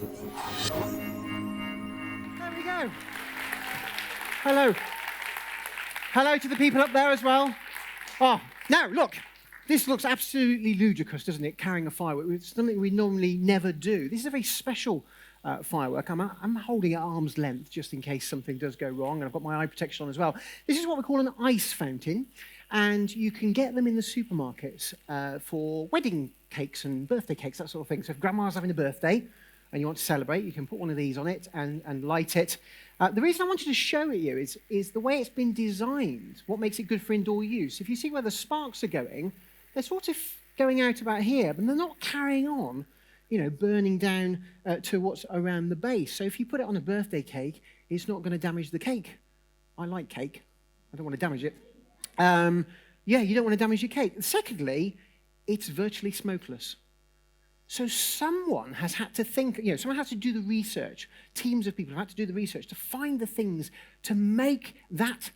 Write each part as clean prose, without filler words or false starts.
There we go. Hello. Hello to the people up there as well. Oh, now, look. This looks absolutely ludicrous, doesn't it, carrying a firework? It's something we normally never do. This is a very special firework. I'm holding it at arm's length just in case something does go wrong, and I've got my eye protection on as well. This is what we call an ice fountain, and you can get them in the supermarkets for wedding cakes and birthday cakes, that sort of thing. So if grandma's having a birthday and you want to celebrate, you can put one of these on it and light it. The reason I wanted to show it you is the way it's been designed, what makes it good for indoor use. If you see where the sparks are going, they're sort of going out about here, but they're not carrying on, burning down to what's around the base. So if you put it on a birthday cake, it's not going to damage the cake. I like cake. I don't want to damage it. You don't want to damage your cake. Secondly, it's virtually smokeless. So someone has had to think, someone has to do the research. Teams of people have had to do the research to find the things to make that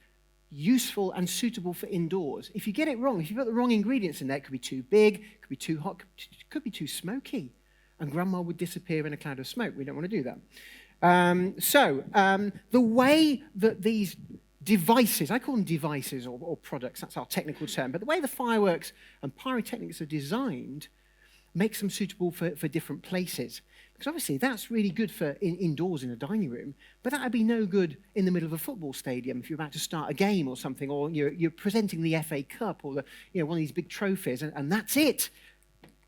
useful and suitable for indoors. If you get it wrong, if you put the wrong ingredients in there, it could be too big, it could be too hot, it could be too smoky, and grandma would disappear in a cloud of smoke. We don't want to do that. The way that these devices, I call them devices or products, that's our technical term, but the way the fireworks and pyrotechnics are designed makes them suitable for different places. Because obviously that's really good for indoors in a dining room, but that would be no good in the middle of a football stadium if you're about to start a game or something, or you're presenting the FA Cup or one of these big trophies, and that's it.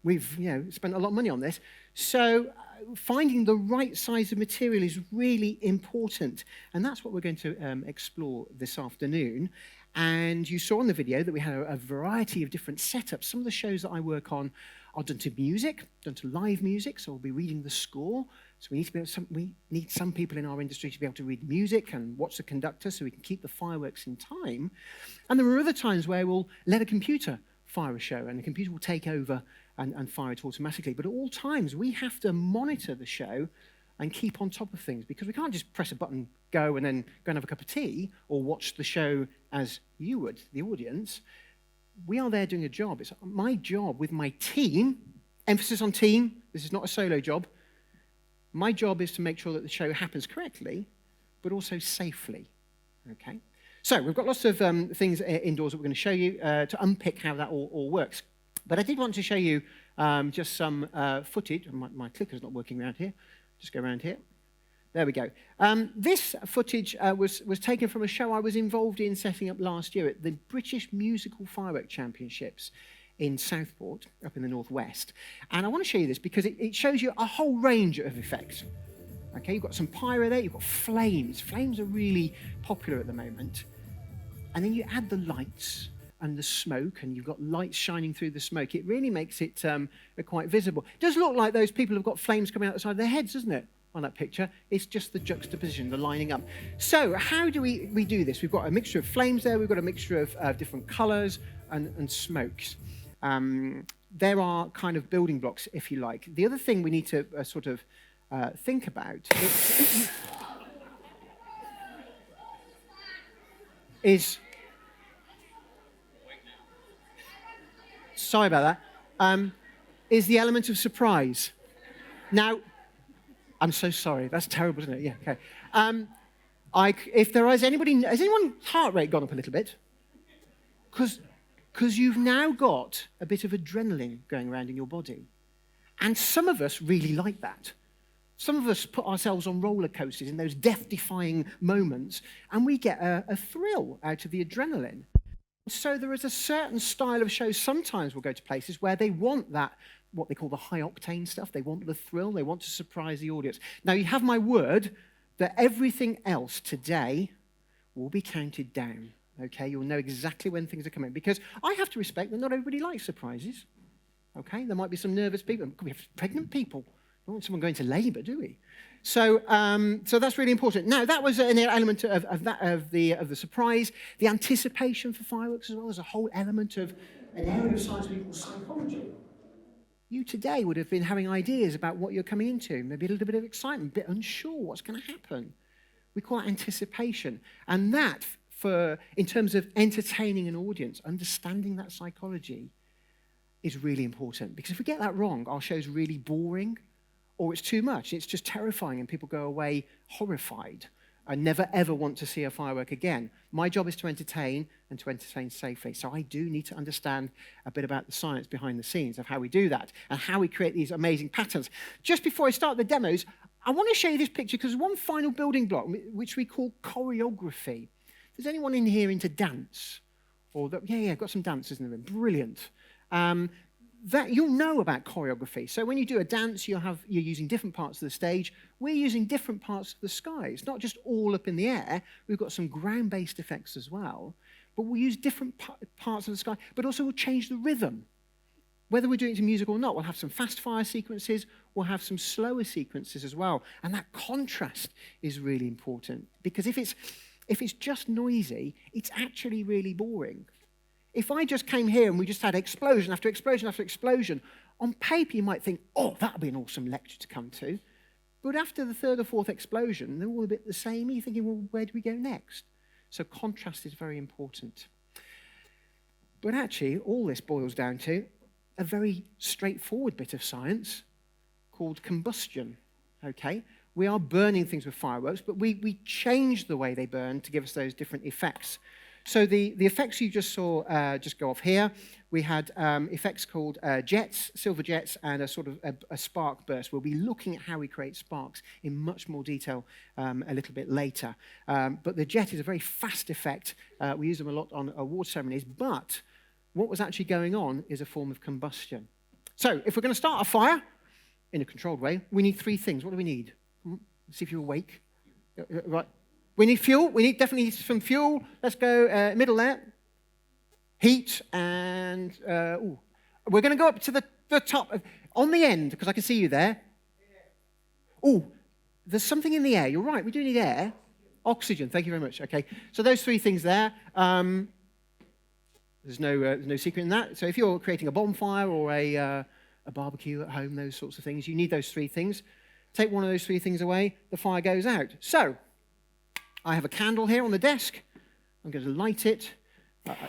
We've spent a lot of money on this. So finding the right size of material is really important, and that's what we're going to explore this afternoon. And you saw in the video that we had a variety of different setups. Some of the shows that I work on are done to music, done to live music, so we'll be reading the score. So we need some people in our industry to be able to read music and watch the conductor so we can keep the fireworks in time. And there are other times where we'll let a computer fire a show, and the computer will take over and fire it automatically. But at all times, we have to monitor the show and keep on top of things, because we can't just press a button, go, and then go and have a cup of tea or watch the show as you would, the audience. We are there doing a job. It's my job with my team, emphasis on team, this is not a solo job. My job is to make sure that the show happens correctly, but also safely, okay? So we've got lots of things indoors that we're going to show you to unpick how that all works. But I did want to show you just some footage. My clicker's not working around here. Just go around here. There we go. This footage was taken from a show I was involved in setting up last year at the British Musical Firework Championships in Southport, up in the northwest. And I want to show you this because it shows you a whole range of effects. Okay, you've got some pyro there, you've got flames. Flames are really popular at the moment. And then you add the lights and the smoke, and you've got lights shining through the smoke. It really makes it quite visible. It does look like those people have got flames coming out the side of their heads, doesn't it, on that picture? It's just the juxtaposition, the lining up. So how do we do this? We've got a mixture of flames there, we've got a mixture of different colours and smokes. There are kind of building blocks, if you like. The other thing we need to think about is sorry about that, is the element of surprise. Now, I'm so sorry. That's terrible, isn't it? Yeah, okay. If there is anybody, has anyone's heart rate gone up a little bit? Because you've now got a bit of adrenaline going around in your body. And some of us really like that. Some of us put ourselves on roller coasters in those death-defying moments, and we get a thrill out of the adrenaline. So there is a certain style of show. Sometimes we'll go to places where they want that, what they call the high-octane stuff. They want the thrill. They want to surprise the audience. Now, you have my word that everything else today will be counted down, okay? You'll know exactly when things are coming, because I have to respect that not everybody likes surprises, okay? There might be some nervous people. We have pregnant people. We don't want someone going to labour, do we? So that's really important. Now, that was an element of the surprise, the anticipation for fireworks as well. There's a whole element of an area of science we call psychology. You today would have been having ideas about what you're coming into, maybe a little bit of excitement, a bit unsure what's going to happen. We call it anticipation. And that, in terms of entertaining an audience, understanding that psychology is really important. Because if we get that wrong, our show's really boring, or it's too much. It's just terrifying, and people go away horrified and never, ever want to see a firework again. My job is to entertain and to entertain safely. So I do need to understand a bit about the science behind the scenes of how we do that and how we create these amazing patterns. Just before I start the demos, I want to show you this picture because there's one final building block, which we call choreography. Is anyone in here into dance? Yeah, got some dancers in the room. Brilliant. That you'll know about choreography. So when you do a dance, you're using different parts of the stage. We're using different parts of the sky. It's not just all up in the air. We've got some ground-based effects as well. But we'll use different parts of the sky, but also we'll change the rhythm. Whether we're doing it to music or not, we'll have some fast fire sequences, we'll have some slower sequences as well. And that contrast is really important, because if it's just noisy, it's actually really boring. If I just came here and we just had explosion after explosion after explosion, on paper you might think, oh, that would be an awesome lecture to come to. But after the third or fourth explosion, they're all a bit the same. You're thinking, well, where do we go next? So contrast is very important. But actually, all this boils down to a very straightforward bit of science called combustion. Okay? We are burning things with fireworks, but we change the way they burn to give us those different effects. So the effects you just saw just go off here. We had effects called jets, silver jets, and a sort of a spark burst. We'll be looking at how we create sparks in much more detail a little bit later. But the jet is a very fast effect. We use them a lot on award ceremonies. But what was actually going on is a form of combustion. So if we're going to start a fire in a controlled way, we need three things. What do we need? See if you're awake. Right. We need fuel. We definitely some fuel. Let's go middle there. Heat and we're going to go up to the top on the end because I can see you there. Oh, there's something in the air. You're right. We do need air. Oxygen. Thank you very much. Okay. So those three things there. There's no secret in that. So if you're creating a bonfire or a barbecue at home, those sorts of things, you need those three things. Take one of those three things away, the fire goes out. So I have a candle here on the desk. I'm going to light it.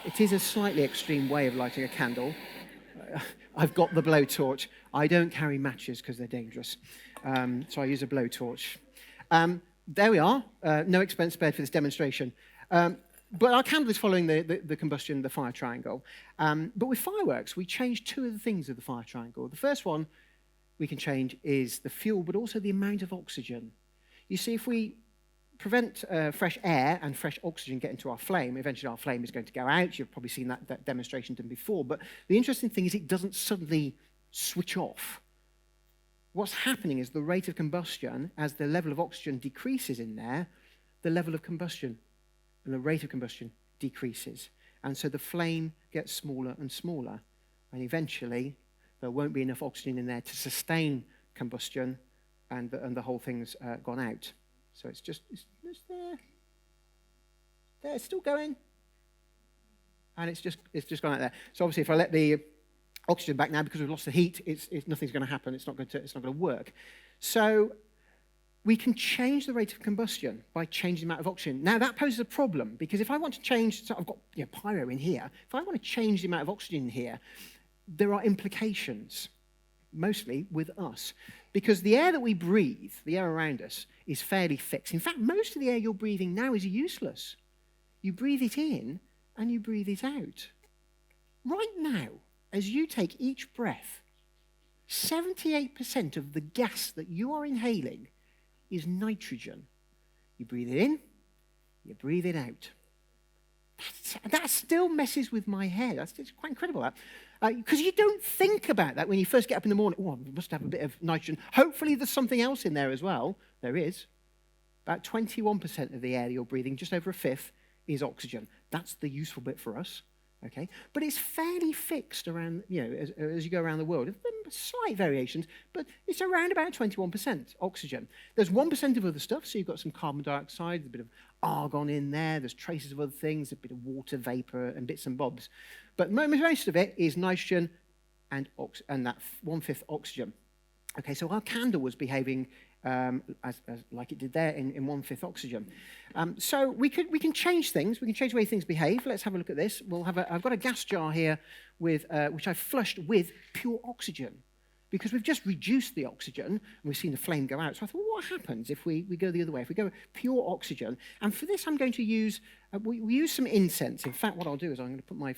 It is a slightly extreme way of lighting a candle. I've got the blowtorch. I don't carry matches because they're dangerous. So I use a blowtorch. There we are. No expense spared for this demonstration. But our candle is following the combustion, the fire triangle. But with fireworks, we change two of the things of the fire triangle. The first one we can change is the fuel, but also the amount of oxygen. You see, if we prevent fresh air and fresh oxygen get into our flame, eventually our flame is going to go out. You've probably seen that demonstration done before. But the interesting thing is it doesn't suddenly switch off. What's happening is the rate of combustion, as the level of oxygen decreases in there, the level of combustion and the rate of combustion decreases. And so the flame gets smaller and smaller. And eventually, there won't be enough oxygen in there to sustain combustion, and the whole thing's gone out. So it's just there. There, it's still going. And it's just gone out there. So obviously, if I let the oxygen back now, because we've lost the heat, nothing's going to happen. It's not going to work. So we can change the rate of combustion by changing the amount of oxygen. Now, that poses a problem, because if I want to change, so I've got pyro in here. If I want to change the amount of oxygen in here, there are implications, mostly with us. Because the air that we breathe, the air around us, is fairly fixed. In fact, most of the air you're breathing now is useless. You breathe it in and you breathe it out. Right now, as you take each breath, 78% of the gas that you are inhaling is nitrogen. You breathe it in, you breathe it out. That still messes with my head. It's quite incredible, that. Because you don't think about that when you first get up in the morning. Oh, we must have a bit of nitrogen. Hopefully there's something else in there as well. There is. About 21% of the air you're breathing, just over a fifth, is oxygen. That's the useful bit for us. Okay? But it's fairly fixed around, as you go around the world. There are slight variations, but it's around about 21% oxygen. There's 1% of other stuff, so you've got some carbon dioxide, a bit of argon in there, there's traces of other things, a bit of water vapor and bits and bobs. But most of it is nitrogen and that 1/5 oxygen. Okay, so our candle was behaving as like it did there in 1/5 oxygen. So we can change things. We can change the way things behave. Let's have a look at this. I've got a gas jar here with which I've flushed with pure oxygen. because we've just reduced the oxygen and we've seen the flame go out. So I thought, well, what happens if we go the other way? If we go pure oxygen? And for this, I'm going to use, we use some incense. In fact, what I'll do is I'm going to put my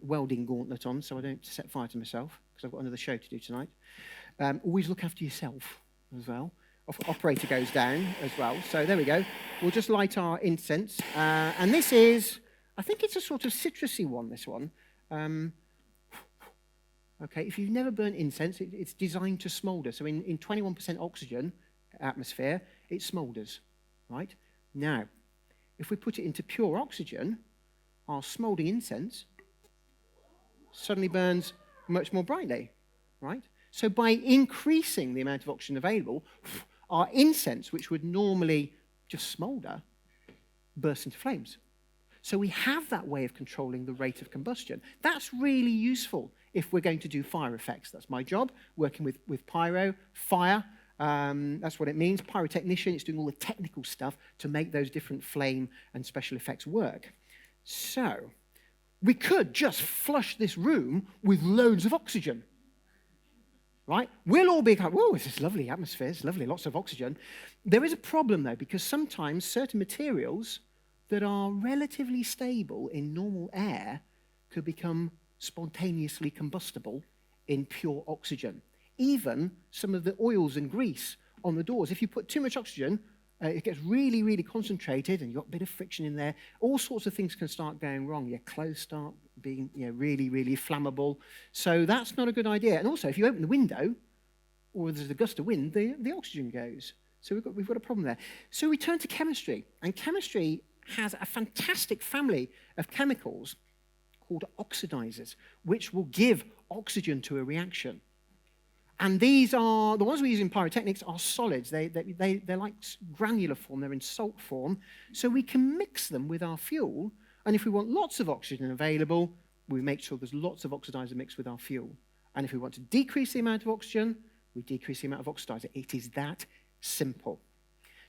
welding gauntlet on so I don't set fire to myself, because I've got another show to do tonight. Always look after yourself as well. Operator goes down as well. So there we go. We'll just light our incense. And this is, I think it's a sort of citrusy one, this one. Okay, if you've never burnt incense, it's designed to smolder. So in 21% oxygen atmosphere, it smolders, right? Now, if we put it into pure oxygen, our smouldering incense suddenly burns much more brightly, right? So by increasing the amount of oxygen available, our incense, which would normally just smolder, bursts into flames. So we have that way of controlling the rate of combustion. That's really useful if we're going to do fire effects. That's my job, working with pyro, fire. That's what it means. Pyrotechnician, it's doing all the technical stuff to make those different flame and special effects work. So we could just flush this room with loads of oxygen, right? We'll all be like, whoa, this is lovely atmosphere, it's lovely, lots of oxygen. There is a problem, though, because sometimes certain materials that are relatively stable in normal air could become spontaneously combustible in pure oxygen. Even some of the oils and grease on the doors, if you put too much oxygen, it gets really, really concentrated and you've got a bit of friction in there. All sorts of things can start going wrong. Your clothes start being really, really flammable. So that's not a good idea. And also, if you open the window or there's a gust of wind, the oxygen goes. So we've got a problem there. So we turn to chemistry. And chemistry has a fantastic family of chemicals called oxidizers, which will give oxygen to a reaction. And these are, the ones we use in pyrotechnics are solids. They're like granular form, they're in salt form. So we can mix them with our fuel. And if we want lots of oxygen available, we make sure there's lots of oxidizer mixed with our fuel. And if we want to decrease the amount of oxygen, we decrease the amount of oxidizer. It is that simple.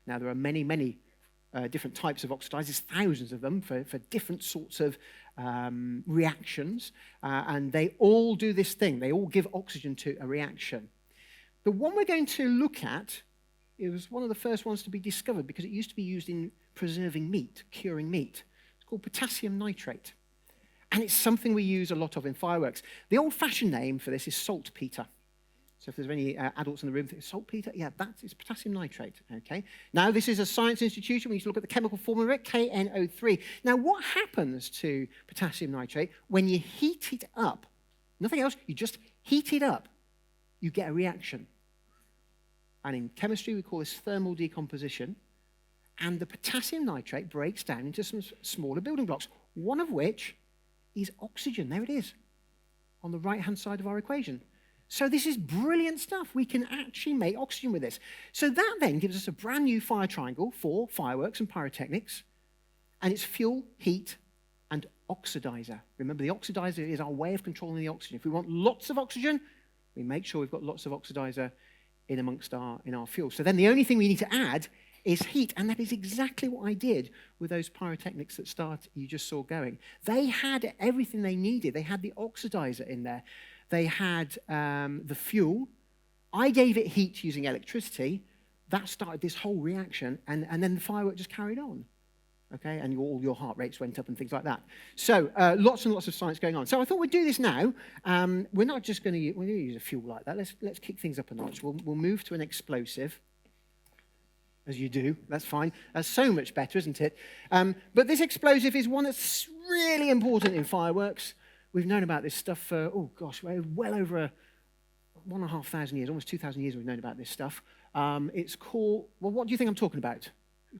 Now, there are many, many different types of oxidizers, thousands of them for different sorts of reactions, and they all do this thing. They all give oxygen to a reaction. The one we're going to look at, it was one of the first ones to be discovered because it used to be used in preserving meat, curing meat. It's called potassium nitrate, and it's something we use a lot of in fireworks. The old-fashioned name for this is saltpeter. So if there's any adults in the room think, saltpeter? Yeah, that is potassium nitrate, okay? Now, this is a science institution. We need to look at the chemical formula of it, KNO3. Now, what happens to potassium nitrate when you heat it up? Nothing else, you just heat it up. You get a reaction. And in chemistry, we call this thermal decomposition. And the potassium nitrate breaks down into some smaller building blocks, one of which is oxygen. There it is, on the right-hand side of our equation. So this is brilliant stuff. We can actually make oxygen with this. So that then gives us a brand new fire triangle for fireworks and pyrotechnics. And it's fuel, heat, and oxidizer. Remember, the oxidizer is our way of controlling the oxygen. If we want lots of oxygen, we make sure we've got lots of oxidizer in our fuel. So then the only thing we need to add is heat. And that is exactly what I did with those pyrotechnics you just saw going. They had everything they needed. They had the oxidizer in there. They had the fuel. I gave it heat using electricity. That started this whole reaction, and then the firework just carried on. Okay, and all your heart rates went up and things like that. So lots and lots of science going on. So I thought we'd do this now. We're not just going to use a fuel like that. Let's kick things up a notch. We'll move to an explosive, as you do. That's fine. That's so much better, isn't it? But this explosive is one that's really important in fireworks. We've known about this stuff for, well over 1,500 years, almost 2,000 years we've known about this stuff. It's called, well, what do you think I'm talking about?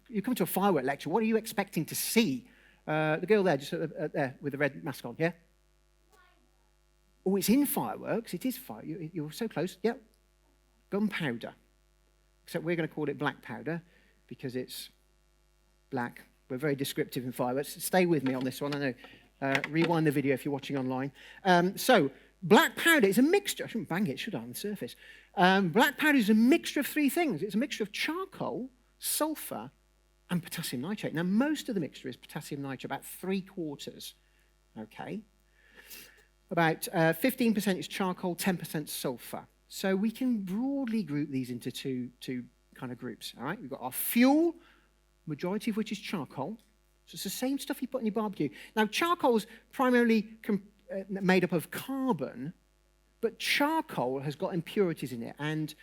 You come to a firework lecture, what are you expecting to see? The girl there, just there with the red mask on, yeah? Oh, it's in fireworks. It is fire. You're so close. Yep. Gunpowder. Except we're going to call it black powder because it's black. We're very descriptive in fireworks. Stay with me on this one. I know. Rewind the video if you're watching online. So, black powder is a mixture. I shouldn't bang it, should I, on the surface? Black powder is a mixture of three things. It's a mixture of charcoal, sulfur, and potassium nitrate. Now, most of the mixture is potassium nitrate, about 3/4. Okay? About 15% is charcoal, 10% sulfur. So we can broadly group these into two kind of groups, all right? We've got our fuel, majority of which is charcoal. So it's the same stuff you put in your barbecue. Now, charcoal's primarily made up of carbon, but charcoal has got impurities in it. And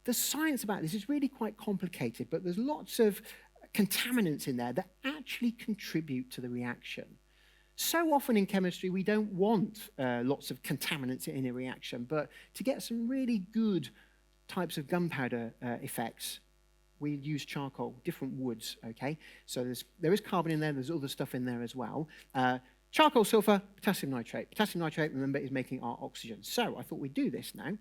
the science about this is really quite complicated, but there's lots of contaminants in there that actually contribute to the reaction. So often in chemistry, we don't want lots of contaminants in a reaction, but to get some really good types of gunpowder effects, we use charcoal, different woods, okay? So there is carbon in there, there's other stuff in there as well. Charcoal, sulfur, potassium nitrate. Potassium nitrate, remember, is making our oxygen. So I thought we'd do this now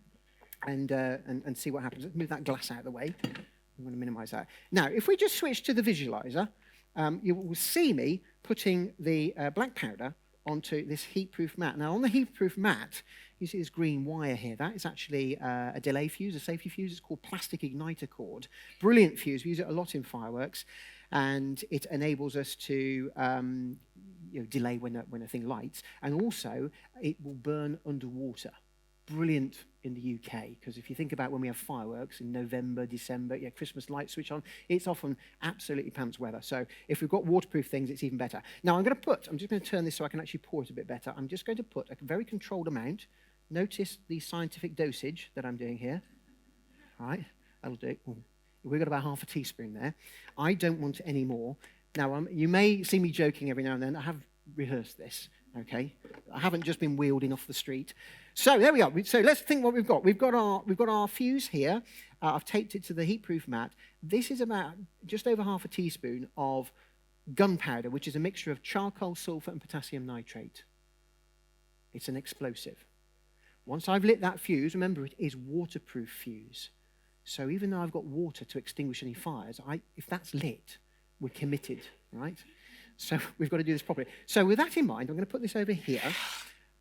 and see what happens. Let's move that glass out of the way. I'm going to minimize that. Now, if we just switch to the visualizer, you will see me putting the black powder onto this heat-proof mat. Now, on the heat-proof mat, you see this green wire here. That is actually a delay fuse, a safety fuse. It's called plastic igniter cord. Brilliant fuse. We use it a lot in fireworks, and it enables us to delay when a thing lights, and also it will burn underwater. Brilliant in the UK, because if you think about when we have fireworks in November, December, Christmas lights switch on, it's often absolutely pants weather. So if we've got waterproof things, it's even better. Now I'm just going to turn this so I can actually pour it a bit better. I'm just going to put a very controlled amount. Notice the scientific dosage that I'm doing here. All right, that'll do. Ooh. We've got about half a teaspoon there. I don't want any more. Now, you may see me joking every now and then. I have rehearsed this, okay? I haven't just been wheeled off the street. So there we are. So let's think what we've got. We've got our fuse here. I've taped it to the heat-proof mat. This is about just over half a teaspoon of gunpowder, which is a mixture of charcoal, sulfur, and potassium nitrate. It's an explosive. Once I've lit that fuse, remember it is waterproof fuse. So even though I've got water to extinguish any fires, if that's lit, we're committed, right? So we've got to do this properly. So with that in mind, I'm going to put this over here.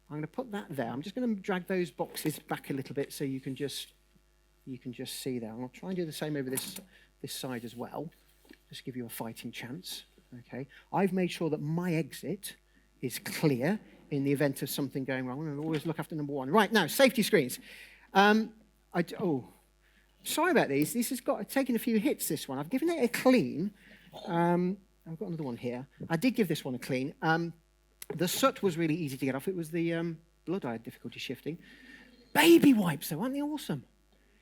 I'm going to put that there. I'm just going to drag those boxes back a little bit so you can just see there. I'll try and do the same over this side as well, just give you a fighting chance. Okay. I've made sure that my exit is clear in the event of something going wrong. Remember, always look after number one. Right, now, safety screens. Sorry about these. This has taken a few hits, this one. I've given it a clean. I've got another one here. I did give this one a clean. The soot was really easy to get off. It was the blood I had difficulty shifting. Baby wipes, though, aren't they awesome?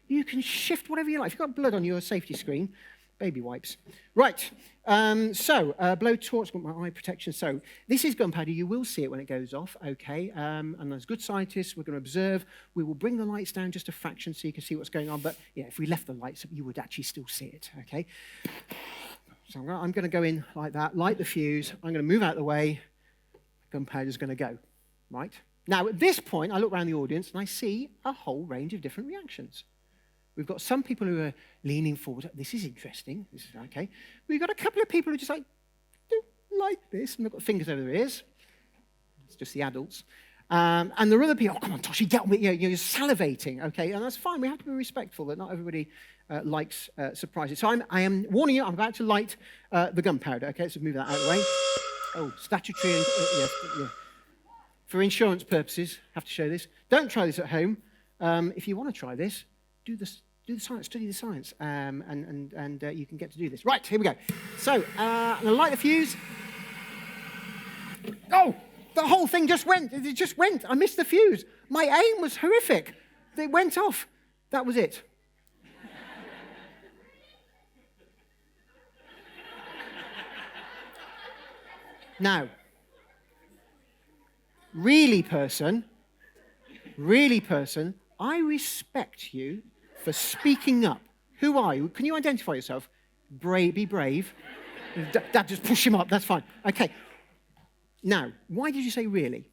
You can shift whatever you like. If you've got blood on your safety screen, baby wipes. Right, blow torch, got my eye protection. So this is gunpowder. You will see it when it goes off, okay? And as good scientists, we're going to observe. We will bring the lights down just a fraction so you can see what's going on. But yeah, if we left the lights up, you would actually still see it, okay? So I'm going to go in like that, light the fuse. I'm going to move out of the way. Gunpowder's going to go, right? Now, at this point, I look around the audience and I see a whole range of different reactions. We've got some people who are leaning forward. This is interesting. This is okay. We've got a couple of people who are just like this, and they've got fingers over their ears. It's just the adults. And there are other people, come on, Tosh, get on with it. You're salivating, okay? And that's fine. We have to be respectful that not everybody likes surprises. So I am warning you, I'm about to light the gunpowder, okay? So move that out of the way. Oh, statutory, yeah. For insurance purposes, have to show this. Don't try this at home. If you want to try this, do the science, study the science, and you can get to do this. Right, here we go. So, I'm going to light the fuse. Oh, the whole thing just went. It just went. I missed the fuse. My aim was horrific. It went off. That was it. Now, really person, I respect you for speaking up. Who are you? Can you identify yourself? Be brave. Dad, just push him up. That's fine. Okay. Now, why did you say really?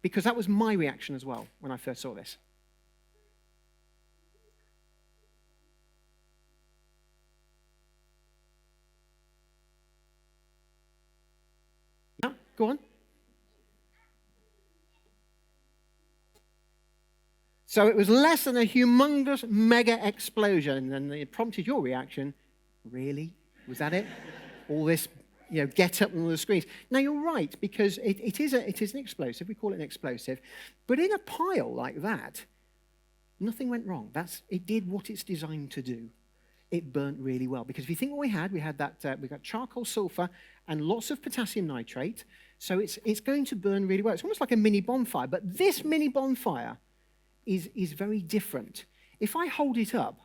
Because that was my reaction as well when I first saw this. Yeah, go on. So it was less than a humongous mega explosion, and it prompted your reaction. Really? Was that it? All this, get up on all the screens. Now you're right, because it is an explosive. We call it an explosive. But in a pile like that, Nothing went wrong. It did what it's designed to do. It burnt really well. Because if you think what we had that we got charcoal sulfur and lots of potassium nitrate. So it's going to burn really well. It's almost like a mini bonfire. But this mini bonfire is very different. If I hold it up,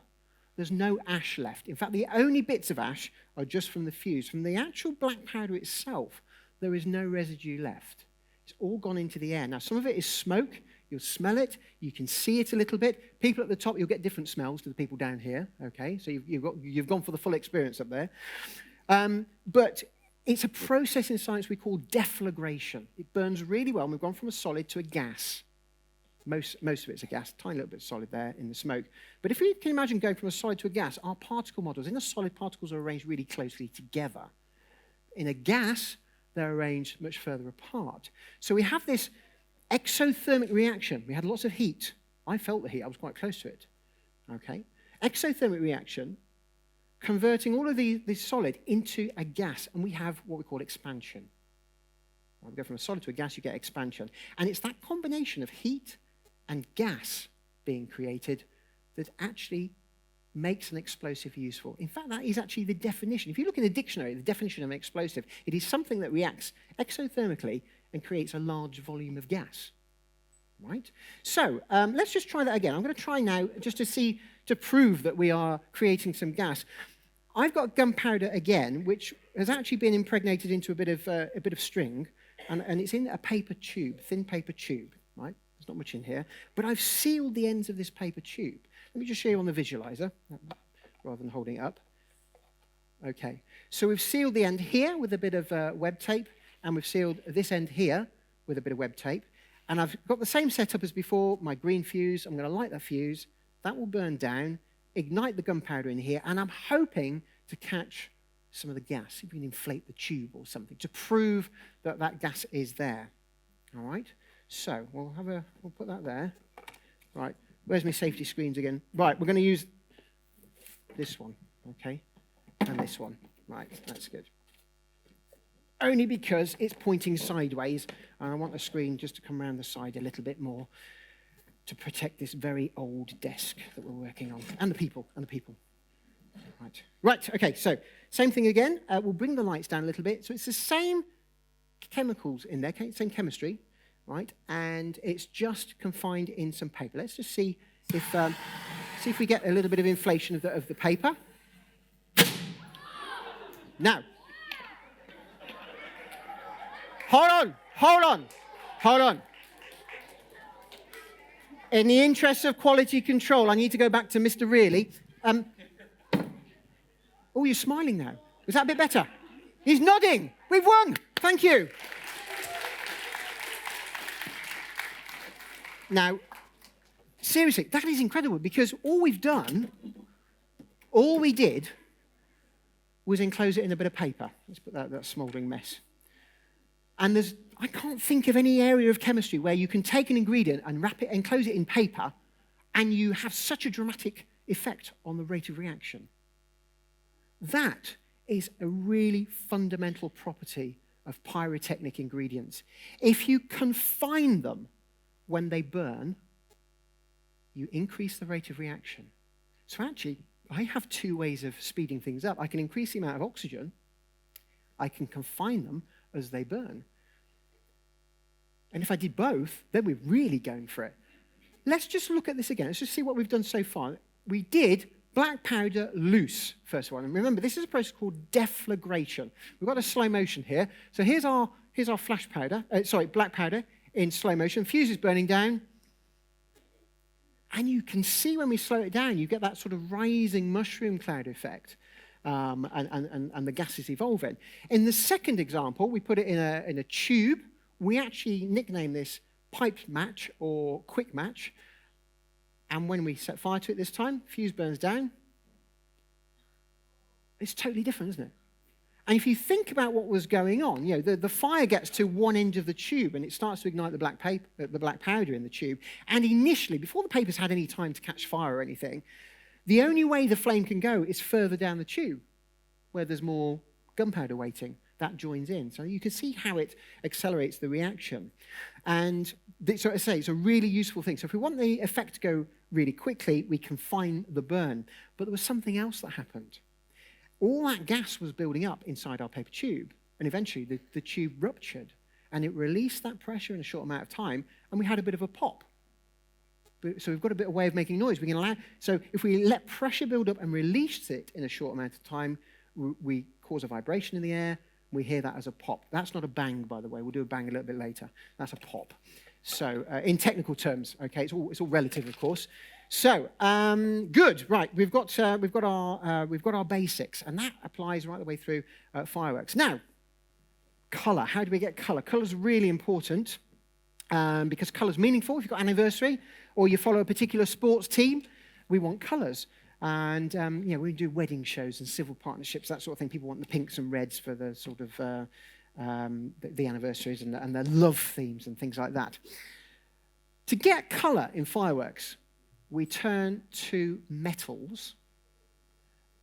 there's no ash left. In fact, the only bits of ash are just from the fuse. From the actual black powder itself, there is no residue left. It's all gone into the air. Now, some of it is smoke. You'll smell it. You can see it a little bit. People at the top, you'll get different smells to the people down here. Okay, so you've gone for the full experience up there. But it's a process in science we call deflagration. It burns really well, and we've gone from a solid to a gas. Most of it's a gas, tiny little bit solid there in the smoke. But if you can imagine going from a solid to a gas, our particle models, in a solid, particles are arranged really closely together. In a gas, they're arranged much further apart. So we have this exothermic reaction. We had lots of heat. I felt the heat. I was quite close to it. Okay? Exothermic reaction, converting all of this solid into a gas, and we have what we call expansion. When we go from a solid to a gas, you get expansion. And it's that combination of heat and gas being created that actually makes an explosive useful. In fact, that is actually the definition. If you look in the dictionary, the definition of an explosive, it is something that reacts exothermically and creates a large volume of gas. Right? So let's just try that again. I'm going to try now just to prove that we are creating some gas. I've got gunpowder again, which has actually been impregnated into a bit of string, and it's in a paper tube, thin paper tube. Right? There's not much in here, but I've sealed the ends of this paper tube. Let me just show you on the visualizer, rather than holding it up. Okay, so we've sealed the end here with a bit of web tape, and we've sealed this end here with a bit of web tape. And I've got the same setup as before, my green fuse. I'm going to light that fuse. That will burn down, ignite the gunpowder in here, and I'm hoping to catch some of the gas. If we can inflate the tube or something to prove that that gas is there. All right, so we'll put that there. Right. Where's my safety screens again? Right, we're going to use this one, okay, and this one. Right, that's good. Only because it's pointing sideways, and I want the screen just to come around the side a little bit more to protect this very old desk that we're working on, and the people. Right, okay, so same thing again. We'll bring the lights down a little bit. So it's the same chemicals in there, same chemistry. Right, and it's just confined in some paper. Let's just see if we get a little bit of inflation of the paper. Now, hold on. In the interest of quality control, I need to go back to Mr. Really. Oh, you're smiling now. Was that a bit better? He's nodding. We've won. Thank you. Now, seriously, that is incredible because all we did was enclose it in a bit of paper. Let's put that smouldering mess. And I can't think of any area of chemistry where you can take an ingredient and wrap it, enclose it in paper, and you have such a dramatic effect on the rate of reaction. That is a really fundamental property of pyrotechnic ingredients. If you confine them when they burn, you increase the rate of reaction. So actually, I have two ways of speeding things up. I can increase the amount of oxygen. I can confine them as they burn. And if I did both, then we're really going for it. Let's just look at this again. Let's just see what we've done so far. We did black powder loose, first one. And remember, this is a process called deflagration. We've got a slow motion here. So here's our flash powder, black powder in slow motion. Fuse is burning down. And you can see when we slow it down, you get that sort of rising mushroom cloud effect. And the gas is evolving. In the second example, we put it in a tube. We actually nickname this pipe match or quick match. And when we set fire to it this time, fuse burns down. It's totally different, isn't it? And if you think about what was going on, the fire gets to one end of the tube and it starts to ignite the black powder in the tube. And initially, before the paper's had any time to catch fire or anything, the only way the flame can go is further down the tube, where there's more gunpowder waiting. that joins in. So you can see how it accelerates the reaction. And so I say, it's a really useful thing. So if we want the effect to go really quickly, we confine the burn. But there was something else that happened. All that gas was building up inside our paper tube, and eventually the tube ruptured, and it released that pressure in a short amount of time, and we had a bit of a pop. So we've got a bit of way of making noise. So if we let pressure build up and release it in a short amount of time, we cause a vibration in the air. We hear that as a pop. That's not a bang, by the way. We'll do a bang a little bit later. That's a pop. So in technical terms, okay, it's all relative, of course. So good, right? We've got our basics, and that applies right the way through fireworks. Now, color. How do we get color? Color's really important because color's meaningful. If you've got an anniversary or you follow a particular sports team, we want colors. And we do wedding shows and civil partnerships, that sort of thing. People want the pinks and reds for the sort of the anniversaries and the love themes and things like that. To get color in fireworks, we turn to metals,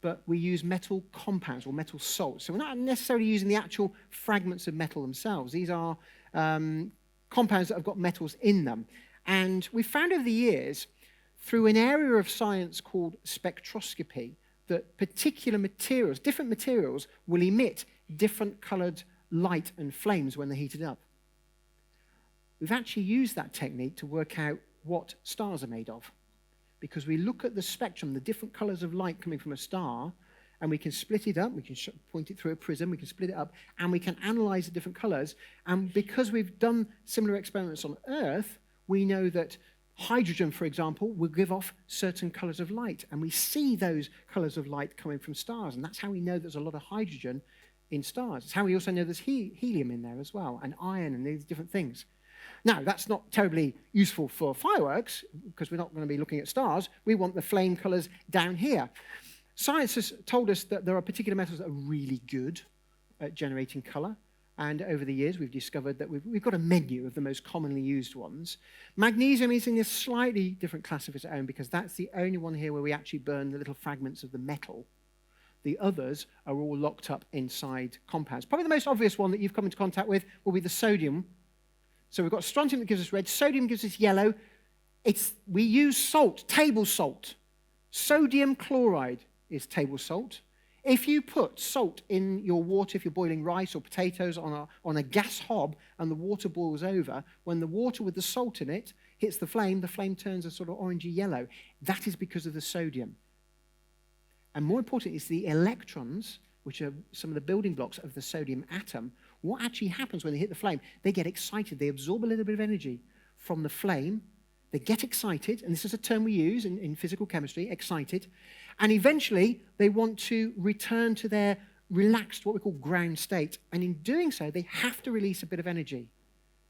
but we use metal compounds or metal salts. So we're not necessarily using the actual fragments of metal themselves. These are compounds that have got metals in them. And we found over the years, through an area of science called spectroscopy, that particular materials, different materials, will emit different coloured light and flames when they're heated up. We've actually used that technique to work out what stars are made of, because we look at the spectrum, the different colours of light coming from a star, and we can split it up, we can point it through a prism, we can split it up, and we can analyse the different colours. And because we've done similar experiments on Earth, we know that hydrogen, for example, will give off certain colours of light, and we see those colours of light coming from stars, and that's how we know there's a lot of hydrogen in stars. It's how we also know there's helium in there as well, and iron and these different things. Now, that's not terribly useful for fireworks, because we're not going to be looking at stars. We want the flame colours down here. Science has told us that there are particular metals that are really good at generating colour. And over the years, we've discovered that we've got a menu of the most commonly used ones. Magnesium is in a slightly different class of its own, because that's the only one here where we actually burn the little fragments of the metal. The others are all locked up inside compounds. Probably the most obvious one that you've come into contact with will be the sodium. So we've got strontium that gives us red, sodium gives us yellow. We use salt, table salt. Sodium chloride is table salt. If you put salt in your water, if you're boiling rice or potatoes on a gas hob and the water boils over, when the water with the salt in it hits the flame turns a sort of orangey yellow. That is because of the sodium. And more importantly, it's the electrons, which are some of the building blocks of the sodium atom. What actually happens when they hit the flame? They get excited. They absorb a little bit of energy from the flame. They get excited, and this is a term we use in physical chemistry, excited, and eventually they want to return to their relaxed, what we call ground state, and in doing so, they have to release a bit of energy.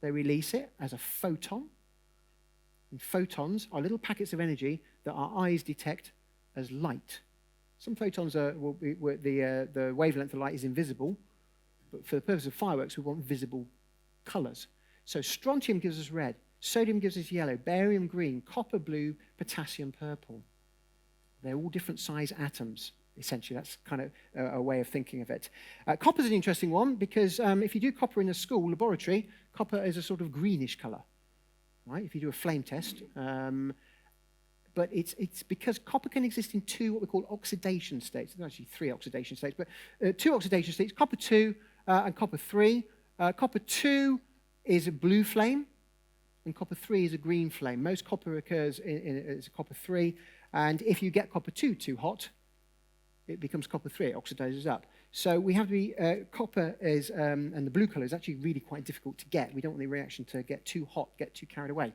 They release it as a photon, and photons are little packets of energy that our eyes detect as light. Some photons the wavelength of light is invisible, but for the purpose of fireworks, we want visible colours. So strontium gives us red. Sodium gives us yellow, barium green, copper blue, potassium purple. They're all different size atoms, essentially. That's kind of a way of thinking of it. Copper's an interesting one because if you do copper in a school laboratory, copper is a sort of greenish colour, right? If you do a flame test. But it's because copper can exist in two what we call oxidation states. There's actually three oxidation states, but two oxidation states, copper 2 and copper 3. Copper 2 is a blue flame, and copper 3 is a green flame. Most copper occurs as copper 3, and if you get copper 2 too hot, it becomes copper 3, it oxidizes up. So we have to be, copper is, and the blue color is actually really quite difficult to get. We don't want the reaction to get too hot, get too carried away.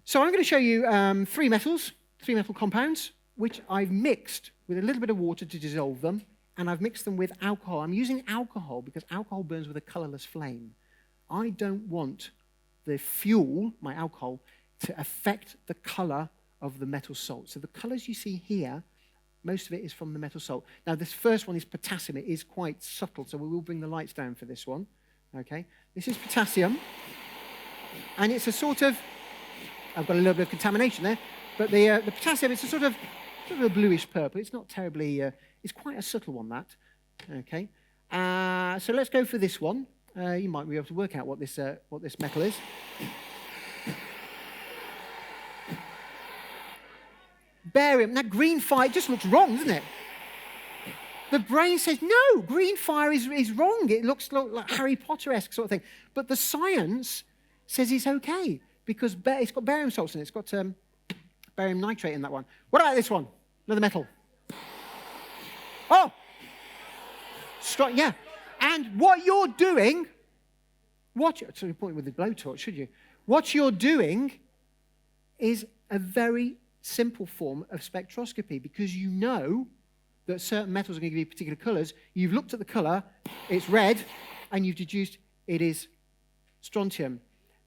So I'm going to show you three metal compounds, which I've mixed with a little bit of water to dissolve them, and I've mixed them with alcohol. I'm using alcohol because alcohol burns with a colorless flame. I don't want the fuel, my alcohol, to affect the color of the metal salt. So the colors you see here, most of it is from the metal salt. Now this first one is potassium. It is quite subtle, so we will bring the lights down for this one. Okay, this is potassium, and it's a sort of, I've got a little bit of contamination there, but the potassium, it's a sort of a bluish purple. It's not terribly, it's quite a subtle one, that. Okay, So let's go for this one. You might be able to work out what this metal is. Barium. Now, green fire just looks wrong, doesn't it? The brain says, no, green fire is wrong. It looks like Harry Potter-esque sort of thing. But the science says it's okay because it's got barium salts in it. It's got barium nitrate in that one. What about this one? Another metal. Oh! Yeah. And what you're doing, so you're pointing with the blowtorch, should you? What you're doing is a very simple form of spectroscopy because you know that certain metals are going to give you particular colours. You've looked at the colour, it's red, and you've deduced it is strontium.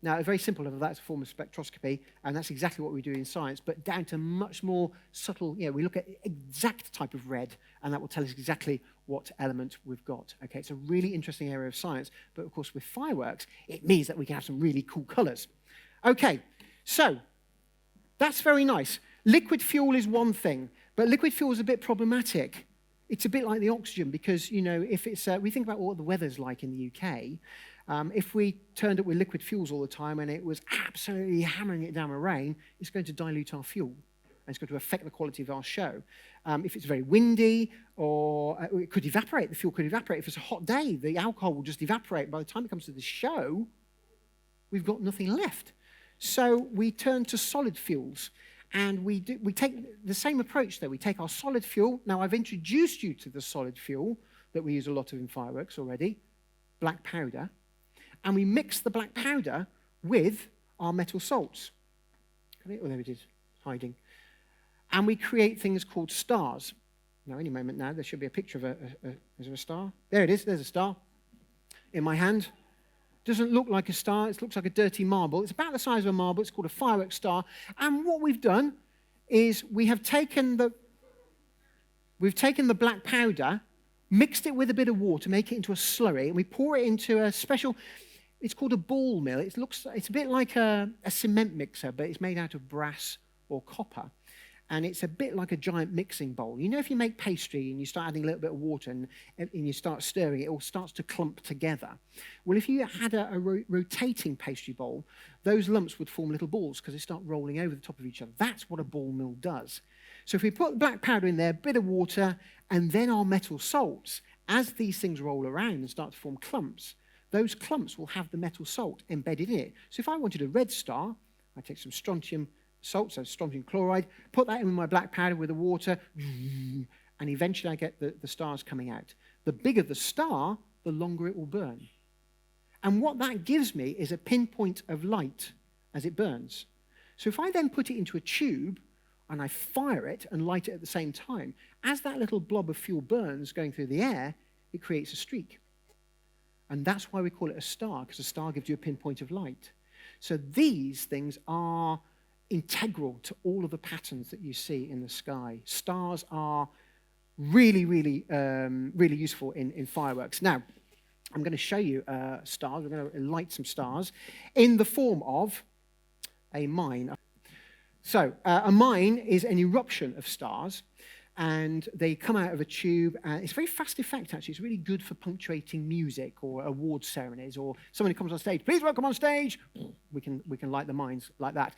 Now, very simple level, that's a form of spectroscopy, and that's exactly what we do in science, but down to much more subtle, we look at exact type of red, and that will tell us exactly what element we've got. Okay, it's a really interesting area of science, but of course with fireworks, it means that we can have some really cool colours. Okay, so that's very nice. Liquid fuel is one thing, but liquid fuel is a bit problematic. It's a bit like the oxygen because, if it's, we think about what the weather's like in the UK, if we turned up with liquid fuels all the time and it was absolutely hammering it down with rain, it's going to dilute our fuel. And it's going to affect the quality of our show. If it's very windy, or it could evaporate, the fuel could evaporate. If it's a hot day, the alcohol will just evaporate. By the time it comes to the show, we've got nothing left. So we turn to solid fuels. And we take the same approach, though. We take our solid fuel. Now, I've introduced you to the solid fuel that we use a lot of in fireworks already, black powder. And we mix the black powder with our metal salts. Oh, there it is, hiding. And we create things called stars. Now, any moment now, there should be a picture of is there a star? There it is, there's a star in my hand. Doesn't look like a star, it looks like a dirty marble. It's about the size of a marble, it's called a fireworks star. And what we've done is we have taken the black powder, mixed it with a bit of water, make it into a slurry, and we pour it into a special, it's called a ball mill. It's a bit like a cement mixer, but it's made out of brass or copper. And it's a bit like a giant mixing bowl. If you make pastry and you start adding a little bit of water and you start stirring, it all starts to clump together. Well, if you had a rotating pastry bowl, those lumps would form little balls because they start rolling over the top of each other. That's what a ball mill does. So if we put black powder in there, a bit of water, and then our metal salts, as these things roll around and start to form clumps, those clumps will have the metal salt embedded in it. So if I wanted a red star, I take some strontium salt, so strontium chloride, put that in with my black powder with the water, and eventually I get the stars coming out. The bigger the star, the longer it will burn. And what that gives me is a pinpoint of light as it burns. So if I then put it into a tube and I fire it and light it at the same time, as that little blob of fuel burns going through the air, it creates a streak. And that's why we call it a star, because a star gives you a pinpoint of light. So these things are integral to all of the patterns that you see in the sky. Stars are really, really, really useful in fireworks. Now, I'm going to show you stars. We're going to light some stars in the form of a mine. So a mine is an eruption of stars, and they come out of a tube. And it's a very fast effect, actually. It's really good for punctuating music or award ceremonies, or someone who comes on stage, please welcome on stage. We can light the mines like that.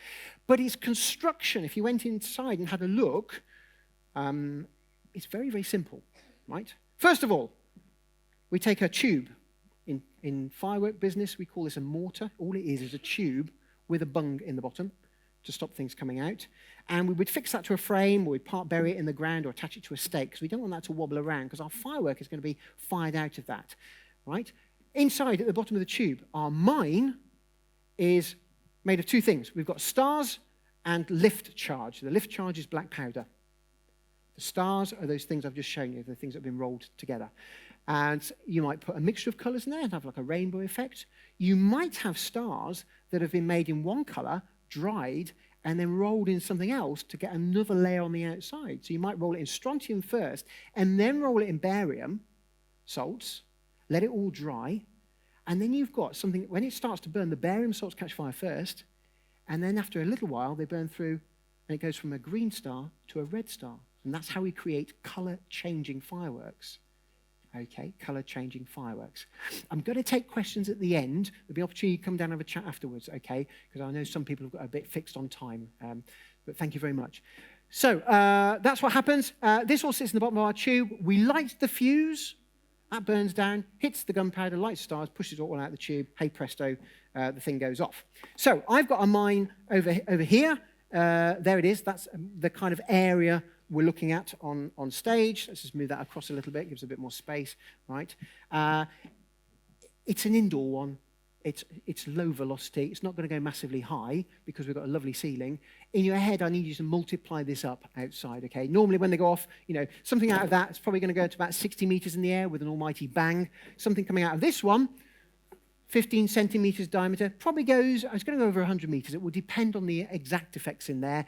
But its construction, if you went inside and had a look, it's very, very simple, right? First of all, we take a tube. In firework business, we call this a mortar. All it is a tube with a bung in the bottom to stop things coming out. And we would fix that to a frame, or we'd bury it in the ground or attach it to a stake, because we don't want that to wobble around, because our firework is going to be fired out of that, right? Inside, at the bottom of the tube, our mine is made of two things. We've got stars and lift charge. The lift charge is black powder. The stars are those things I've just shown you, the things that have been rolled together. And you might put a mixture of colours in there and have like a rainbow effect. You might have stars that have been made in one colour, dried, and then rolled in something else to get another layer on the outside. So you might roll it in strontium first, and then roll it in barium salts, let it all dry, and then you've got something, when it starts to burn, the barium salts catch fire first, and then after a little while, they burn through, and it goes from a green star to a red star. And that's how we create colour-changing fireworks. Okay, colour-changing fireworks. I'm going to take questions at the end. There'll be opportunity to come down and have a chat afterwards, okay? Because I know some people have got a bit fixed on time. But thank you very much. So that's what happens. This all sits in the bottom of our tube. We light the fuse. That burns down, hits the gunpowder, lights stars, pushes it all out of the tube. Hey presto, the thing goes off. So I've got a mine over here. There it is. That's the kind of area we're looking at on stage. Let's just move that across a little bit, gives a bit more space, right? It's an indoor one. It's low velocity. It's not going to go massively high because we've got a lovely ceiling. In your head, I need you to multiply this up outside, okay? Normally when they go off, something out of that is probably going to go to about 60 meters in the air with an almighty bang. Something coming out of this one, 15 centimeters diameter, probably goes, it's going to go over 100 meters. It will depend on the exact effects in there.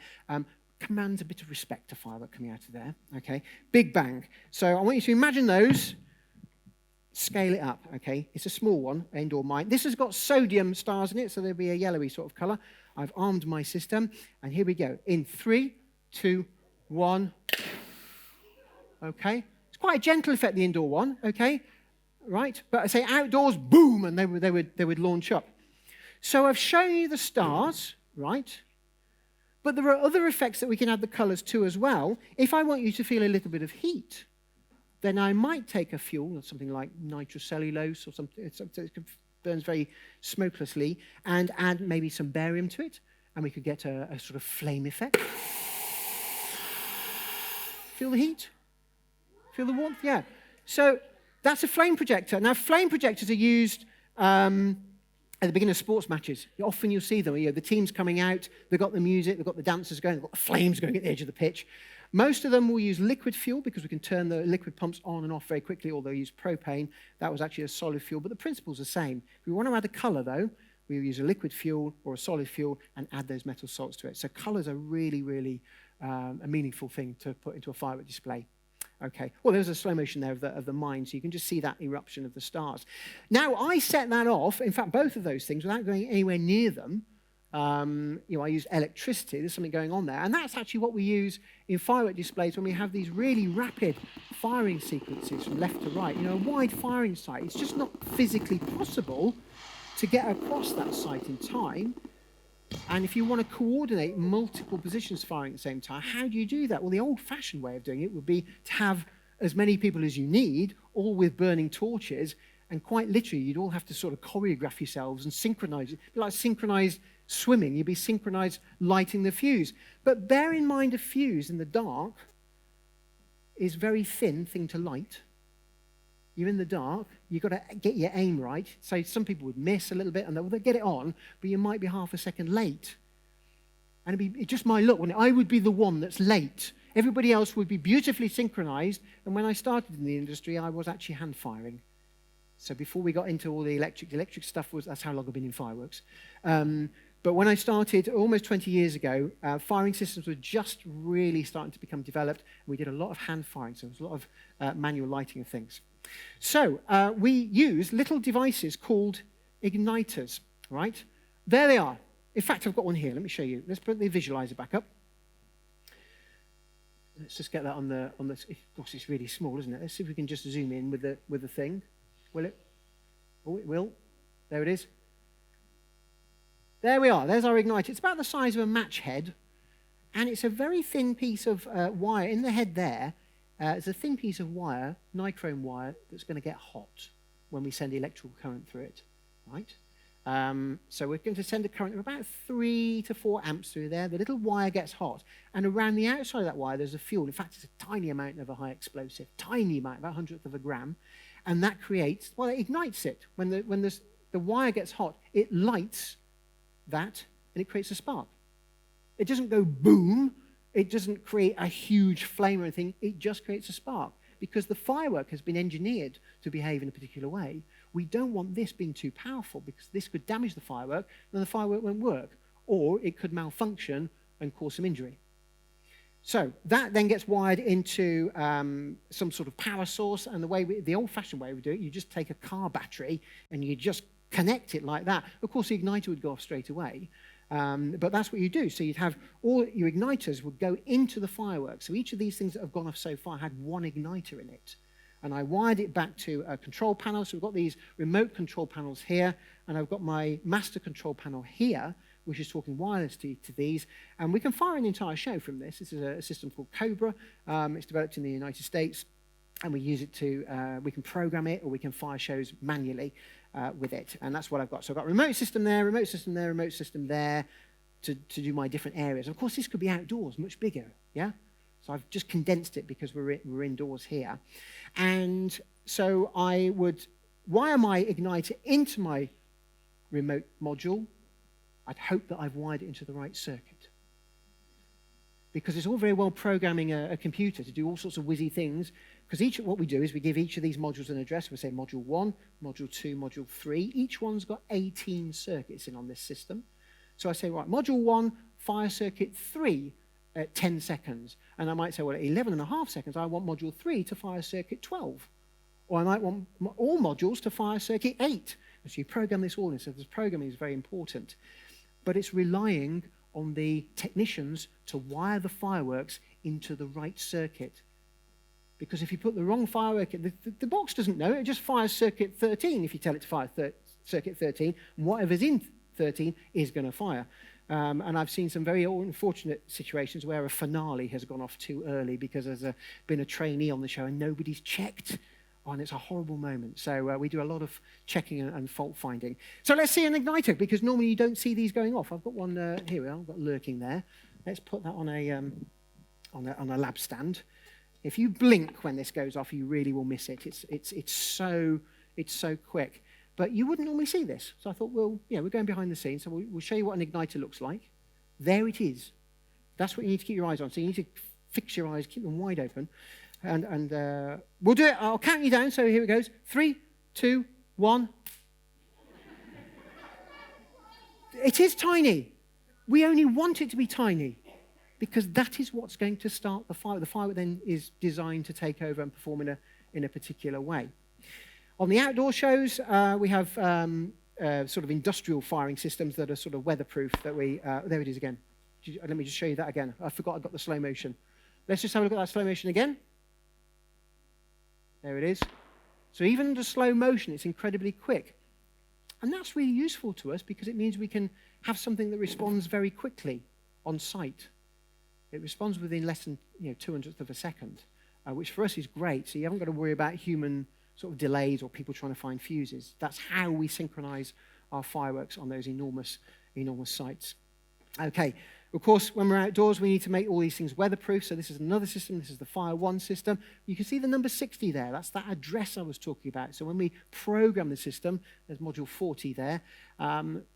Commands a bit of respect to firework coming out of there, okay? Big bang. So I want you to imagine those. Scale it up, okay? It's a small one, indoor mine. This has got sodium stars in it, so there'll be a yellowy sort of color. I've armed my system, and here we go. In 3, 2, 1. Okay? It's quite a gentle effect, the indoor one, okay? Right? But I say outdoors, boom, and they would launch up. So I've shown you the stars, right? But there are other effects that we can add the colors to as well. If I want you to feel a little bit of heat, then I might take a fuel, something like nitrocellulose or something that burns very smokelessly, and add maybe some barium to it, and we could get a sort of flame effect. Feel the heat? Feel the warmth? Yeah. So that's a flame projector. Now, flame projectors are used at the beginning of sports matches. Often you'll see them. The team's coming out, they've got the music, they've got the dancers going, they've got the flames going at the edge of the pitch. Most of them will use liquid fuel because we can turn the liquid pumps on and off very quickly, or they'll use propane. That was actually a solid fuel, but the principle's the same. If we want to add a color, though, we'll use a liquid fuel or a solid fuel and add those metal salts to it. So colors are really, really a meaningful thing to put into a firework display. Okay, well, there's a slow motion there of the mine, so you can just see that eruption of the stars. Now, I set that off, in fact, both of those things, without going anywhere near them. I use electricity, there's something going on there, and that's actually what we use in firework displays when we have these really rapid firing sequences from left to right. A wide firing site, it's just not physically possible to get across that site in time. And if you want to coordinate multiple positions firing at the same time, how do you do that? Well, the old-fashioned way of doing it would be to have as many people as you need, all with burning torches, and quite literally, you'd all have to sort of choreograph yourselves and synchronize it. Like synchronized swimming, you'd be synchronized lighting the fuse. But bear in mind, a fuse in the dark is a very thin thing to light. You're in the dark, you've got to get your aim right. So some people would miss a little bit and they'll get it on, but you might be half a second late. And it just might look, I would be the one that's late. Everybody else would be beautifully synchronized. And when I started in the industry, I was actually hand firing. So before we got into all the electric stuff, that's how long I've been in fireworks. But when I started almost 20 years ago, firing systems were just really starting to become developed. We did a lot of hand firing, so there was a lot of manual lighting of things. So we use little devices called igniters, right? There they are. In fact, I've got one here. Let me show you. Let's put the visualizer back up. Let's just get that on the. Gosh, it's really small, isn't it? Let's see if we can just zoom in with the thing. Will it? Oh, it will. There it is. There we are. There's our igniter. It's about the size of a match head, and it's a very thin piece of wire in the head there. It's a thin piece of wire, nichrome wire, that's going to get hot when we send electrical current through it, right? So we're going to send a current of about 3 to 4 amps through there. The little wire gets hot, and around the outside of that wire, there's a fuel. In fact, it's a tiny amount of a high explosive, tiny amount, about 1/100th of a gram, and that creates, well, it ignites it. When the wire gets hot, it lights that, and it creates a spark. It doesn't go boom. It doesn't create a huge flame or anything. It just creates a spark. Because the firework has been engineered to behave in a particular way, we don't want this being too powerful because this could damage the firework, and the firework won't work. Or it could malfunction and cause some injury. So that then gets wired into some sort of power source, and the old-fashioned way we do it, you just take a car battery and you just connect it like that. Of course, the igniter would go off straight away. But that's what you do. So you'd have all your igniters would go into the fireworks. So each of these things that have gone off so far had one igniter in it. and I wired it back to a control panel. So we've got these remote control panels here, and I've got my master control panel here, which is talking wirelessly to these. And we can fire an entire show from this. This is a system called Cobra. It's developed in the United States, and we use it to, we can program it, or we can fire shows manually with it. And that's what I've got. So I've got remote system there, remote system there, remote system there to do my different areas. And of course, this could be outdoors, much bigger, yeah? So I've just condensed it because we're indoors here. And so I would wire my igniter into my remote module. I'd hope that I've wired it into the right circuit. Because it's all very well programming a computer to do all sorts of whizzy things. Because what we do is we give each of these modules an address. We say module 1, module 2, module 3. Each one's got 18 circuits in on this system. So I say, right, module 1, fire circuit 3 at 10 seconds. And I might say, well, at 11.5 seconds, I want module 3 to fire circuit 12. Or I might want all modules to fire circuit 8. So you program this all in. So this programming is very important. But it's relying on the technicians to wire the fireworks into the right circuit. Because if you put the wrong firework in, the box doesn't know. It just fires circuit 13 if you tell it to fire circuit 13. And whatever's in 13 is going to fire. And I've seen some very unfortunate situations where a finale has gone off too early because there's been a trainee on the show and nobody's checked. Oh, and it's a horrible moment. So we do a lot of checking and fault finding. So let's see an igniter, because normally you don't see these going off. I've got one here. I've got lurking there. Let's put that on a lab stand. If you blink when this goes off, you really will miss it. It's so quick. But you wouldn't normally see this. So I thought, well, yeah, we're going behind the scenes, so we'll show you what an igniter looks like. There it is. That's what you need to keep your eyes on. So you need to fix your eyes, keep them wide open. And we'll do it. I'll count you down. So here it goes. 3, 2, 1. It is tiny. We only want it to be tiny because that is what's going to start the fire. The fire then is designed to take over and perform in a particular way. On the outdoor shows, we have sort of industrial firing systems that are sort of weatherproof. There it is again. Let me just show you that again. I forgot I got the slow motion. Let's just have a look at that slow motion again. There it is. So even under slow motion, it's incredibly quick. And that's really useful to us because it means we can have something that responds very quickly on site. It responds within less than 200th of a second, which for us is great. So you haven't got to worry about human sort of delays or people trying to find fuses. That's how we synchronize our fireworks on those enormous sites. Okay, of course, when we're outdoors, we need to make all these things weatherproof. So this is another system. This is the Fire 1 system. You can see the number 60 there. That's that address I was talking about. So when we program the system, there's module 40 there.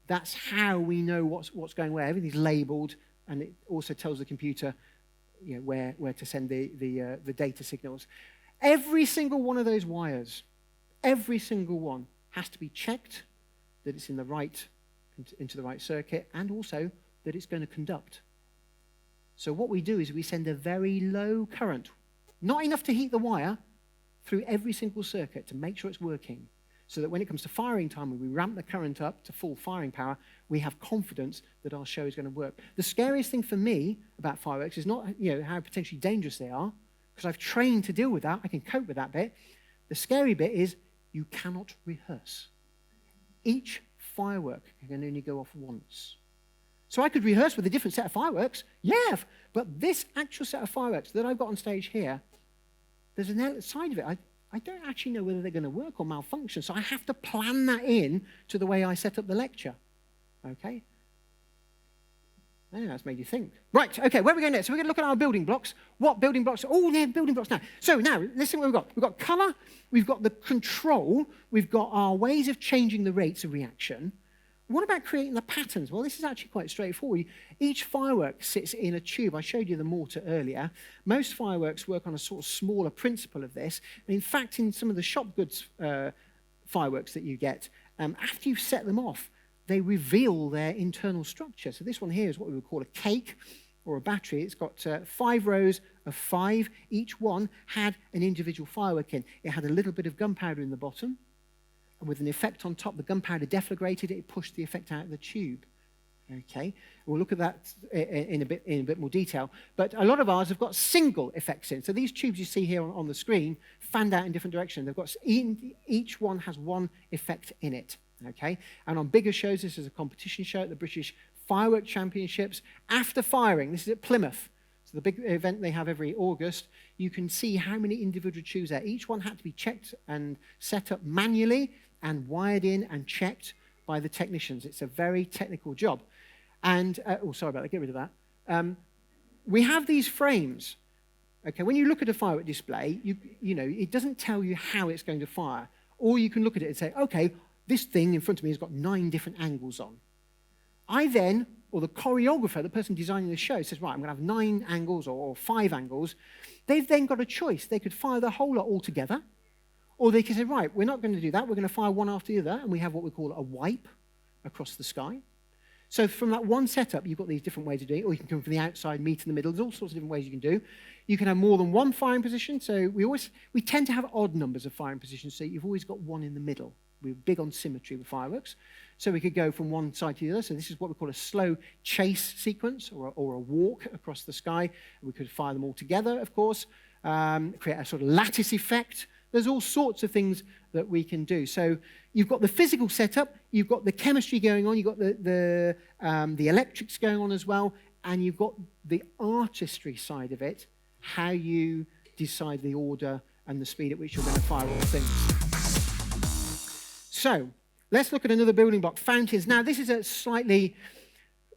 That's how we know what's going where. Everything's labeled, and it also tells the computer where to send the data signals. Every single one of those wires, every single one has to be checked that it's into the right circuit, and also that it's going to conduct. So what we do is we send a very low current, not enough to heat the wire, through every single circuit to make sure it's working, so that when it comes to firing time, when we ramp the current up to full firing power, we have confidence that our show is going to work. The scariest thing for me about fireworks is not how potentially dangerous they are, because I've trained to deal with that. I can cope with that bit. The scary bit is you cannot rehearse. Each firework can only go off once. So I could rehearse with a different set of fireworks, yeah, but this actual set of fireworks that I've got on stage here, there's an side of it. I don't actually know whether they're going to work or malfunction, so I have to plan that in to the way I set up the lecture, okay? That's made you think. Right, okay, where are we going next? So we're going to look at our building blocks. What building blocks? Oh, they're building blocks now. So now, listen what we've got. We've got colour, we've got the control, we've got our ways of changing the rates of reaction. What about creating the patterns? Well, this is actually quite straightforward. Each firework sits in a tube. I showed you the mortar earlier. Most fireworks work on a sort of smaller principle of this. And in fact, in some of the shop goods fireworks that you get, after you've set them off, they reveal their internal structure. So this one here is what we would call a cake or a battery. It's got 5 rows of 5. Each one had an individual firework in. It had a little bit of gunpowder in the bottom. And with an effect on top, the gunpowder deflagrated it, pushed the effect out of the tube. Okay, we'll look at that in a bit more detail. But a lot of ours have got single effects in. So these tubes you see here on the screen fanned out in different directions. They've got each one has one effect in it. Okay, and on bigger shows, this is a competition show at the British Firework Championships. After firing, this is at Plymouth, so the big event they have every August. You can see how many individual tubes there. Each one had to be checked and set up manually and wired in and checked by the technicians. It's a very technical job. And, sorry about that, get rid of that. We have these frames. Okay, when you look at a firework display, you know, it doesn't tell you how it's going to fire. Or you can look at it and say, okay, this thing in front of me has got 9 different angles on. I then, or the choreographer, the person designing the show, says, right, I'm going to have 9 angles or 5 angles. They've then got a choice. They could fire the whole lot all together, or they could say, right, we're not going to do that. We're going to fire one after the other, and we have what we call a wipe across the sky. So from that one setup, you've got these different ways of doing it, or you can come from the outside, meet in the middle. There's all sorts of different ways you can do. You can have more than one firing position. So we tend to have odd numbers of firing positions, so you've always got one in the middle. We're big on symmetry with fireworks. So we could go from one side to the other. So this is what we call a slow chase sequence or a walk across the sky. We could fire them all together, of course, create a sort of lattice effect. There's all sorts of things that we can do. So you've got the physical setup, you've got the chemistry going on, you've got the electrics going on as well, and you've got the artistry side of it, how you decide the order and the speed at which you're going to fire all things. So let's look at another building block, fountains. Now, this is a slightly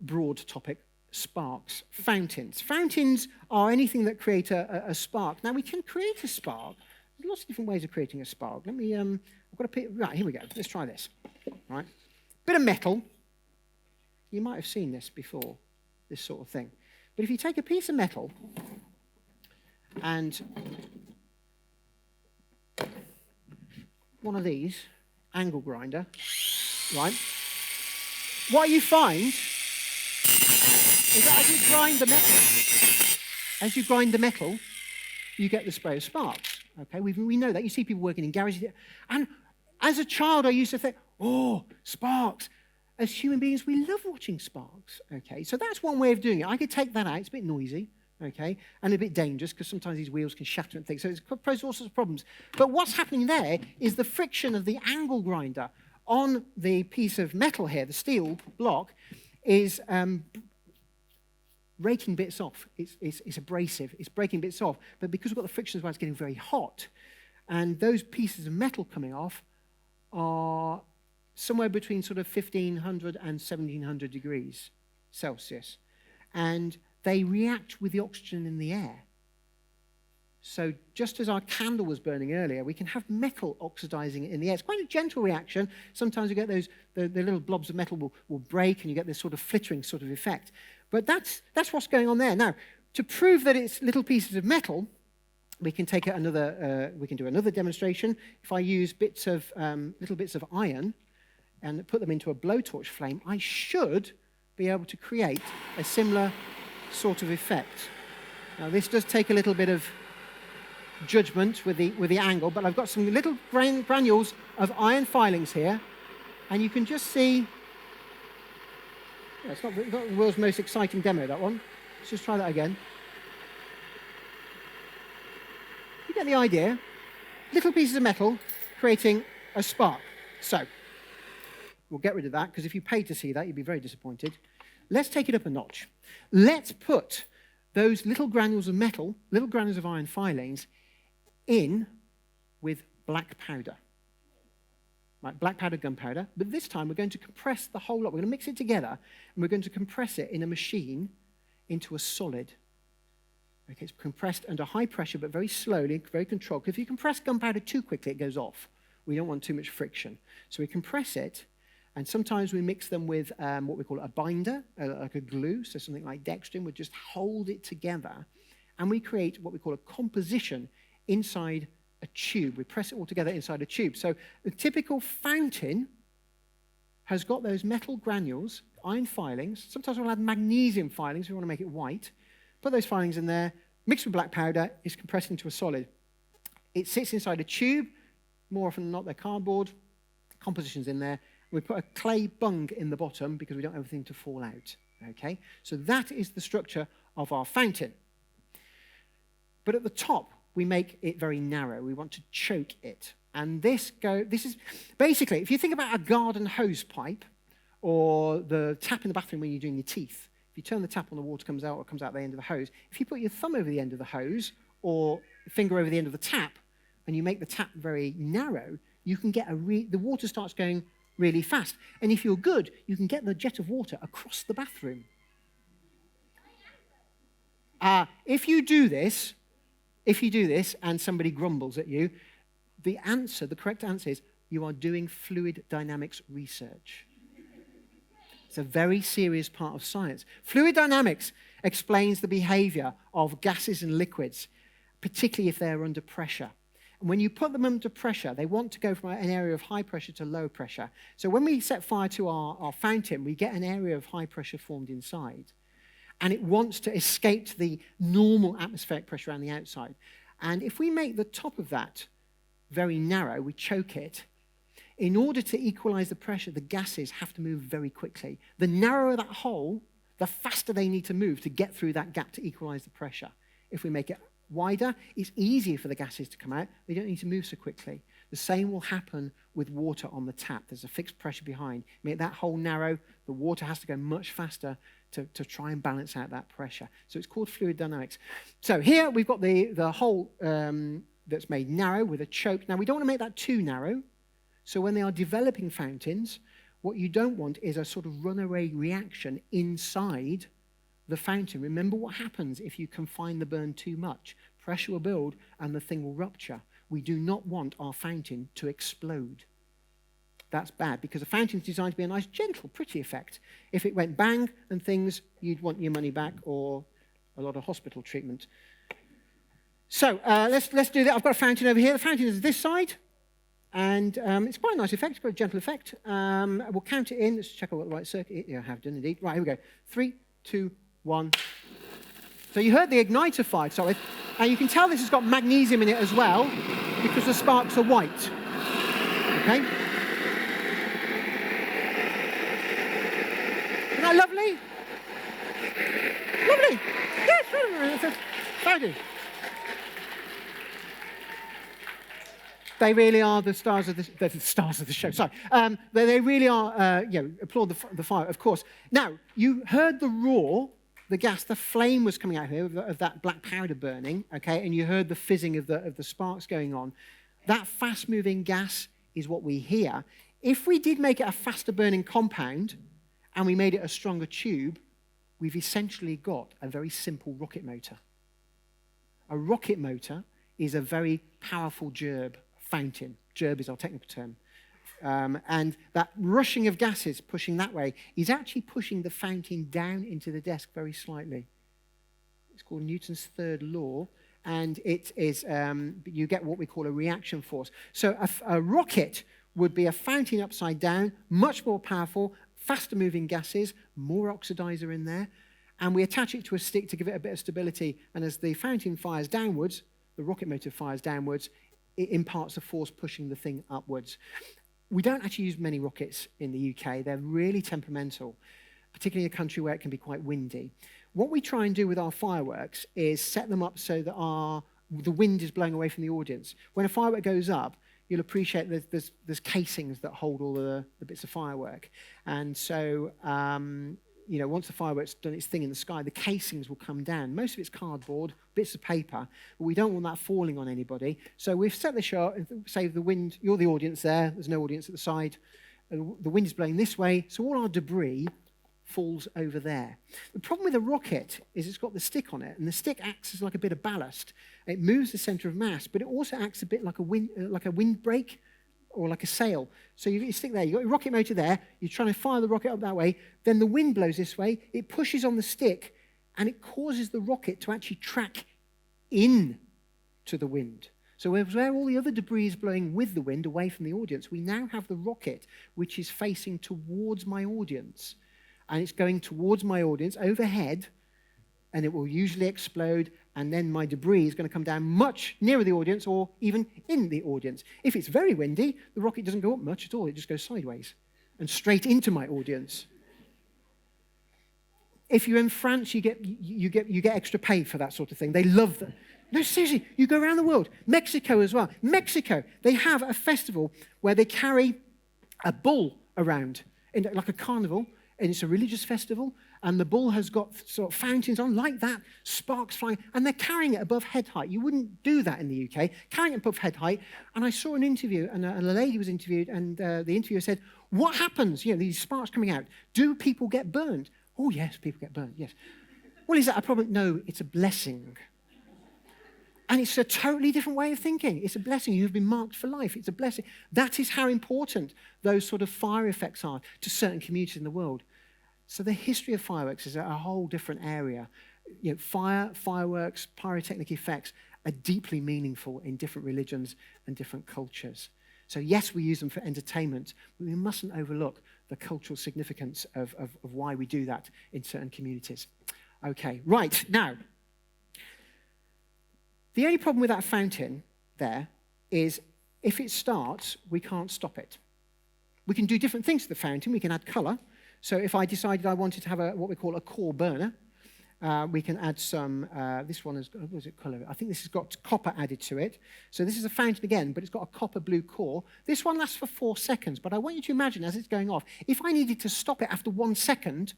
broad topic, sparks, fountains. Fountains are anything that create a spark. Now, we can create a spark. There's lots of different ways of creating a spark. Let me, I've got a pick, right, here we go. Let's try this. Right, bit of metal. You might have seen this before, this sort of thing. But if you take a piece of metal and one of these, angle grinder, right? What you find is that as you grind the metal, you get the spray of sparks. Okay, we know that. You see people working in garages. And as a child, I used to think, oh, sparks. As human beings, we love watching sparks. Okay, so that's one way of doing it. I could take that out. It's a bit noisy, okay, and a bit dangerous because sometimes these wheels can shatter and things. So it poses all sorts of problems. But what's happening there is the friction of the angle grinder on the piece of metal here, the steel block, is raking bits off. It's abrasive. It's breaking bits off. But because we've got the friction as well, it's getting very hot. And those pieces of metal coming off are somewhere between sort of 1,500 and 1,700 degrees Celsius. And they react with the oxygen in the air. So just as our candle was burning earlier, we can have metal oxidizing in the air. It's quite a gentle reaction. Sometimes you get those, the little blobs of metal will break and you get this sort of flittering sort of effect. But that's what's going on there. Now, to prove that it's little pieces of metal, we can take we can do another demonstration. If I use little bits of iron and put them into a blowtorch flame, I should be able to create a similar sort of effect. Now, this does take a little bit of judgment with the angle, but I've got some little granules of iron filings here, and you can just see. It's not the world's most exciting demo, that one. Let's just try that again. You get the idea. Little pieces of metal creating a spark. So, we'll get rid of that, because if you paid to see that, you'd be very disappointed. Let's take it up a notch. Let's put those little granules of metal, little granules of iron filings, in with black powder. Right, black powder, gunpowder. But this time we're going to compress the whole lot. We're going to mix it together, and we're going to compress it in a machine into a solid. Okay, it's compressed under high pressure, but very slowly, very controlled. Because if you compress gunpowder too quickly, it goes off. We don't want too much friction. So we compress it, and sometimes we mix them with what we call a binder, like a glue, so something like dextrin would just hold it together, and we create what we call a composition inside a tube. We press it all together inside a tube. So the typical fountain has got those metal granules, iron filings. Sometimes we'll add magnesium filings if we want to make it white. Put those filings in there, mix with black powder, it's compressed into a solid. It sits inside a tube. More often than not, they're cardboard. Composition's in there. We put a clay bung in the bottom because we don't want everything to fall out. Okay? So that is the structure of our fountain. But at the top, we make it very narrow. We want to choke it. And this is basically, if you think about a garden hose pipe or the tap in the bathroom when you're doing your teeth, if you turn the tap on, the water comes out or comes out the end of the hose. If you put your thumb over the end of the hose or finger over the end of the tap and you make the tap very narrow, you can get the water starts going really fast. And if you're good, you can get the jet of water across the bathroom. If you do this and somebody grumbles at you, the correct answer is you are doing fluid dynamics research. It's a very serious part of science. Fluid dynamics explains the behavior of gases and liquids, particularly if they're under pressure. And when you put them under pressure, they want to go from an area of high pressure to low pressure. So when we set fire to our fountain, we get an area of high pressure formed inside. And it wants to escape to the normal atmospheric pressure around the outside. And if we make the top of that very narrow, we choke it, in order to equalize the pressure, the gases have to move very quickly. The narrower that hole, the faster they need to move to get through that gap to equalize the pressure. If we make it wider, it's easier for the gases to come out. They don't need to move so quickly. The same will happen with water on the tap. There's a fixed pressure behind. Make that hole narrow, the water has to go much faster to try and balance out that pressure. So it's called fluid dynamics. So here we've got the hole that's made narrow with a choke. Now we don't want to make that too narrow. So when they are developing fountains, what you don't want is a sort of runaway reaction inside the fountain. Remember what happens if you confine the burn too much. Pressure will build and the thing will rupture. We do not want our fountain to explode. That's bad because a fountain is designed to be a nice, gentle, pretty effect. If it went bang and things, you'd want your money back or a lot of hospital treatment. So let's do that. I've got a fountain over here. The fountain is this side. And it's quite a nice effect, it's quite a gentle effect. We'll count it in. Let's check out what the right circuit. Yeah, I have done indeed. Right, here we go. 3, 2, 1. So you heard the igniter fired, sorry. And you can tell this has got magnesium in it as well because the sparks are white. Okay? Isn't that lovely? Lovely. Yes, very. They really are the stars of the show. Sorry, they really are. Applaud the fire, of course. Now you heard the roar, the gas, the flame was coming out here of that black powder burning. Okay, and you heard the fizzing of the sparks going on. That fast-moving gas is what we hear. If we did make it a faster-burning compound, and we made it a stronger tube, we've essentially got a very simple rocket motor. A rocket motor is a very powerful gerb. Fountain. Gerb is our technical term. And that rushing of gases pushing that way is actually pushing the fountain down into the desk very slightly. It's called Newton's third law, and it is, you get what we call a reaction force. So a rocket would be a fountain upside down, much more powerful, faster moving gases, more oxidizer in there, and we attach it to a stick to give it a bit of stability, and as the fountain fires downwards, the rocket motor fires downwards, it imparts a force pushing the thing upwards. We don't actually use many rockets in the UK. They're really temperamental, particularly in a country where it can be quite windy. What we try and do with our fireworks is set them up so that the wind is blowing away from the audience. When a firework goes up, you'll appreciate there's casings that hold all the bits of firework. And so, once the firework's done its thing in the sky, the casings will come down. Most of it's cardboard, bits of paper, but we don't want that falling on anybody. So we've set the show, say the wind, you're the audience there's no audience at the side. The wind is blowing this way, so all our debris falls over there. The problem with a rocket is it's got the stick on it, and the stick acts as like a bit of ballast. It moves the center of mass, but it also acts a bit like a windbreak, or like a sail. So you stick there, you've got your rocket motor there, you're trying to fire the rocket up that way, then the wind blows this way, it pushes on the stick, and it causes the rocket to actually track in to the wind. So where all the other debris is blowing with the wind away from the audience, we now have the rocket which is facing towards my audience. And it's going towards my audience overhead, and it will usually explode, and then my debris is going to come down much nearer the audience or even in the audience. If it's very windy, the rocket doesn't go up much at all, it just goes sideways. and straight into my audience. If you're in France, you get extra pay for that sort of thing. They love that. No, seriously, you go around the world. Mexico as well. Mexico, they have a festival where they carry a bull around, like a carnival, and it's a religious festival, and the bull has got sort of fountains on like that, sparks flying, and they're carrying it above head height. You wouldn't do that in the UK, carrying it above head height. And I saw an interview, and a lady was interviewed, and the interviewer said, what happens? These sparks coming out. Do people get burned? Oh, yes, people get burned, yes. Well, is that a problem? No, it's a blessing. And it's a totally different way of thinking. It's a blessing. You have been marked for life. It's a blessing. That is how important those sort of fire effects are to certain communities in the world. So the history of fireworks is a whole different area. Fireworks, pyrotechnic effects are deeply meaningful in different religions and different cultures. So yes, we use them for entertainment, but we mustn't overlook the cultural significance of why we do that in certain communities. Okay, right, now, the only problem with that fountain there is if it starts, we can't stop it. We can do different things to the fountain. We can add colour. So if I decided I wanted to have what we call a core burner, we can add some, this one has got, what was it colour? I think this has got copper added to it. So this is a fountain again, but it's got a copper blue core. This one lasts for 4 seconds, but I want you to imagine as it's going off, if I needed to stop it after 1 second,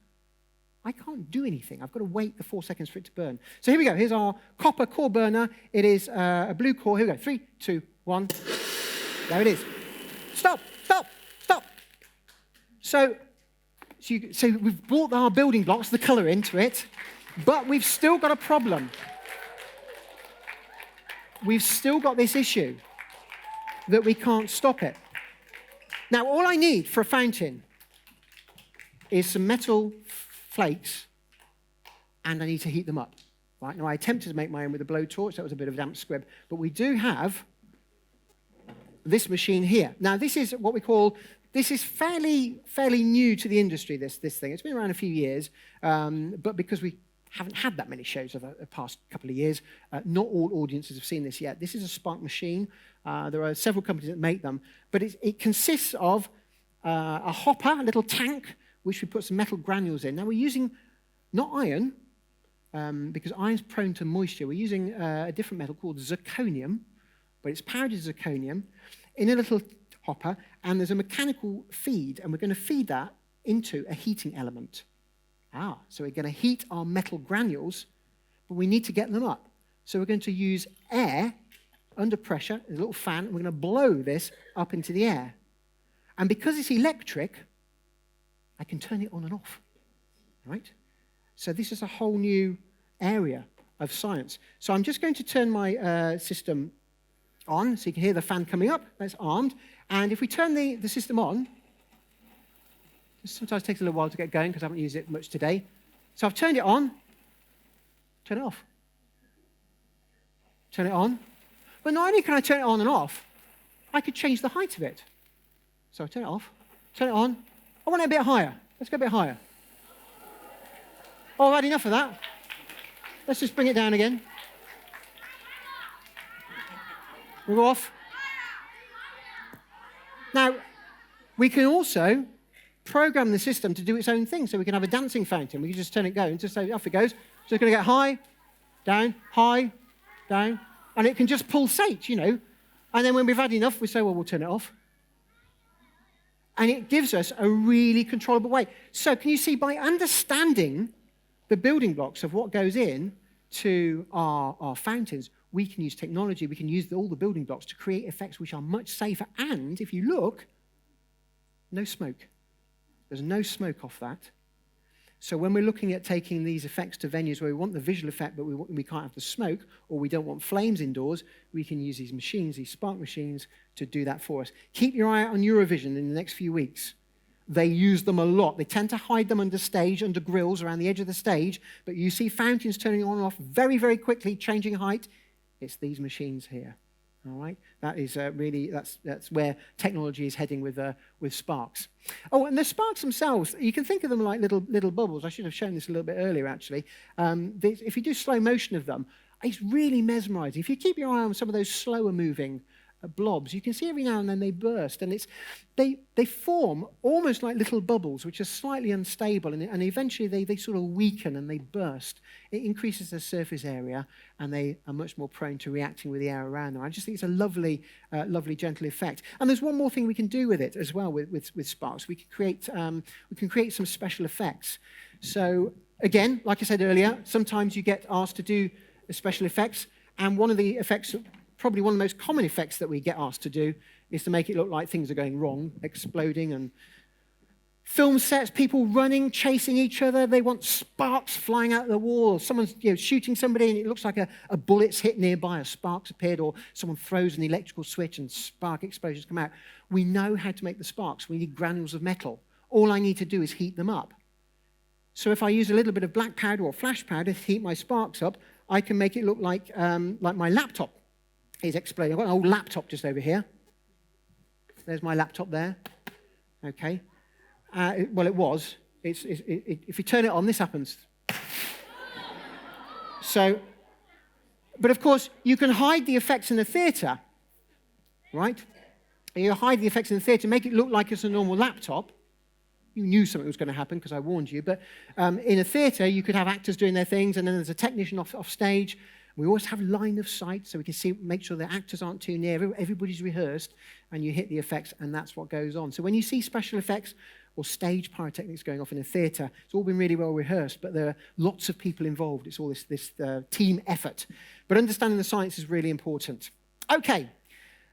I can't do anything. I've got to wait the 4 seconds for it to burn. So here we go. Here's our copper core burner. It is a blue core. Here we go. 3, 2, 1. There it is. Stop, stop, stop. So we've brought our building blocks, the colour into it, but we've still got a problem. We've still got this issue that we can't stop it. Now, all I need for a fountain is some metal flakes, and I need to heat them up. Right? Now, I attempted to make my own with a blowtorch. That was a bit of a damp squib. But we do have this machine here. Now, this is what we call, this is fairly new to the industry, this thing. It's been around a few years, but because we haven't had that many shows over the past couple of years, not all audiences have seen this yet. This is a spark machine. There are several companies that make them, but it consists of a hopper, a little tank, which we put some metal granules in. Now, we're using not iron, because iron's prone to moisture. We're using a different metal called zirconium, but it's powdered zirconium in a little hopper, and there's a mechanical feed, and we're going to feed that into a heating element. So we're going to heat our metal granules, but we need to get them up. So we're going to use air under pressure, a little fan, and we're going to blow this up into the air. And because it's electric, I can turn it on and off, right? So this is a whole new area of science. So I'm just going to turn my system on, so you can hear the fan coming up. That's armed. And if we turn the system on, it sometimes takes a little while to get going because I haven't used it much today. So I've turned it on, turn it off. Turn it on. But not only can I turn it on and off, I could change the height of it. So I turn it off, turn it on. I want it a bit higher. Let's go a bit higher. Oh, I've had enough of that. Let's just bring it down again. We'll go off. Now, we can also program the system to do its own thing. So we can have a dancing fountain. We can just turn it going, just say off it goes. So it's going to get high, down, and it can just pulsate, And then when we've had enough, we say, well, we'll turn it off. And it gives us a really controllable way. So can you see, by understanding the building blocks of what goes in to our fountains, we can use technology, we can use all the building blocks to create effects which are much safer. And if you look, no smoke. There's no smoke off that. So when we're looking at taking these effects to venues where we want the visual effect, but we can't have the smoke, or we don't want flames indoors, we can use these machines, these spark machines, to do that for us. Keep your eye out on Eurovision in the next few weeks. They use them a lot. They tend to hide them under stage, under grills, around the edge of the stage, but you see fountains turning on and off very, very quickly, changing height. It's these machines here. All right, that is really, that's where technology is heading with sparks. Oh, and the sparks themselves, you can think of them like little bubbles. I should have shown this a little bit earlier, actually. If you do slow motion of them, it's really mesmerizing. If you keep your eye on some of those slower moving blobs. You can see every now and then they burst, and they form almost like little bubbles, which are slightly unstable, and eventually they sort of weaken and they burst. It increases their surface area, and they are much more prone to reacting with the air around them. I just think it's a lovely, gentle effect. And there's one more thing we can do with it as well with sparks. We can create some special effects. So again, like I said earlier, sometimes you get asked to do special effects, and one of the effects, probably one of the most common effects that we get asked to do, is to make it look like things are going wrong, exploding, and film sets, people running, chasing each other. They want sparks flying out of the wall. Someone's shooting somebody, and it looks like a bullet's hit nearby, a spark's appeared, or someone throws an electrical switch and spark explosions come out. We know how to make the sparks. We need granules of metal. All I need to do is heat them up. So if I use a little bit of black powder or flash powder to heat my sparks up, I can make it look like my laptop is exploding. I've got an old laptop just over here. There's my laptop there. Okay. Well, it was. If you turn it on, this happens. So, but of course, you can hide the effects in the theatre, right? You hide the effects in the theatre, make it look like it's a normal laptop. You knew something was going to happen because I warned you. But in a theatre, you could have actors doing their things, and then there's a technician off stage. We always have line of sight, so we can make sure the actors aren't too near. Everybody's rehearsed, and you hit the effects, and that's what goes on. So when you see special effects or stage pyrotechnics going off in a theatre, it's all been really well rehearsed, but there are lots of people involved. It's all this team effort. But understanding the science is really important. Okay.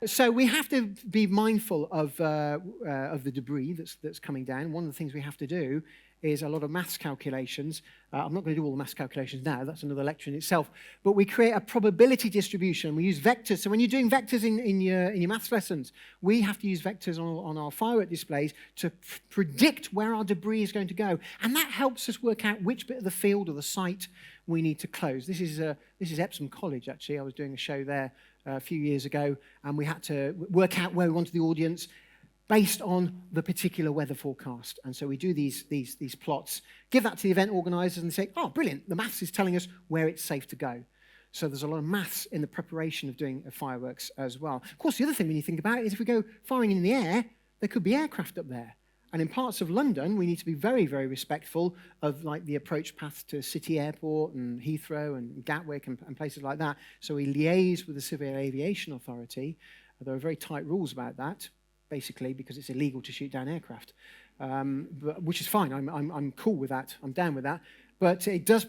So we have to be mindful of the debris that's coming down. One of the things we have to do is a lot of maths calculations. I'm not going to do all the maths calculations now. That's another lecture in itself. But we create a probability distribution. We use vectors. So when you're doing vectors in your maths lessons, we have to use vectors on our firework displays to predict where our debris is going to go. And that helps us work out which bit of the field or the site we need to close. This is Epsom College, actually. I was doing a show there a few years ago, and we had to work out where we wanted the audience based on the particular weather forecast. And so we do these plots, give that to the event organisers, and say, oh, brilliant, the maths is telling us where it's safe to go. So there's a lot of maths in the preparation of doing fireworks as well. Of course, the other thing when you think about it is if we go firing in the air, there could be aircraft up there. And in parts of London, we need to be very, very respectful of like the approach paths to City Airport and Heathrow and Gatwick and places like that. So we liaise with the Civil Aviation Authority. There are very tight rules about that, basically, because it's illegal to shoot down aircraft, which is fine. I'm cool with that. I'm down with that. But it does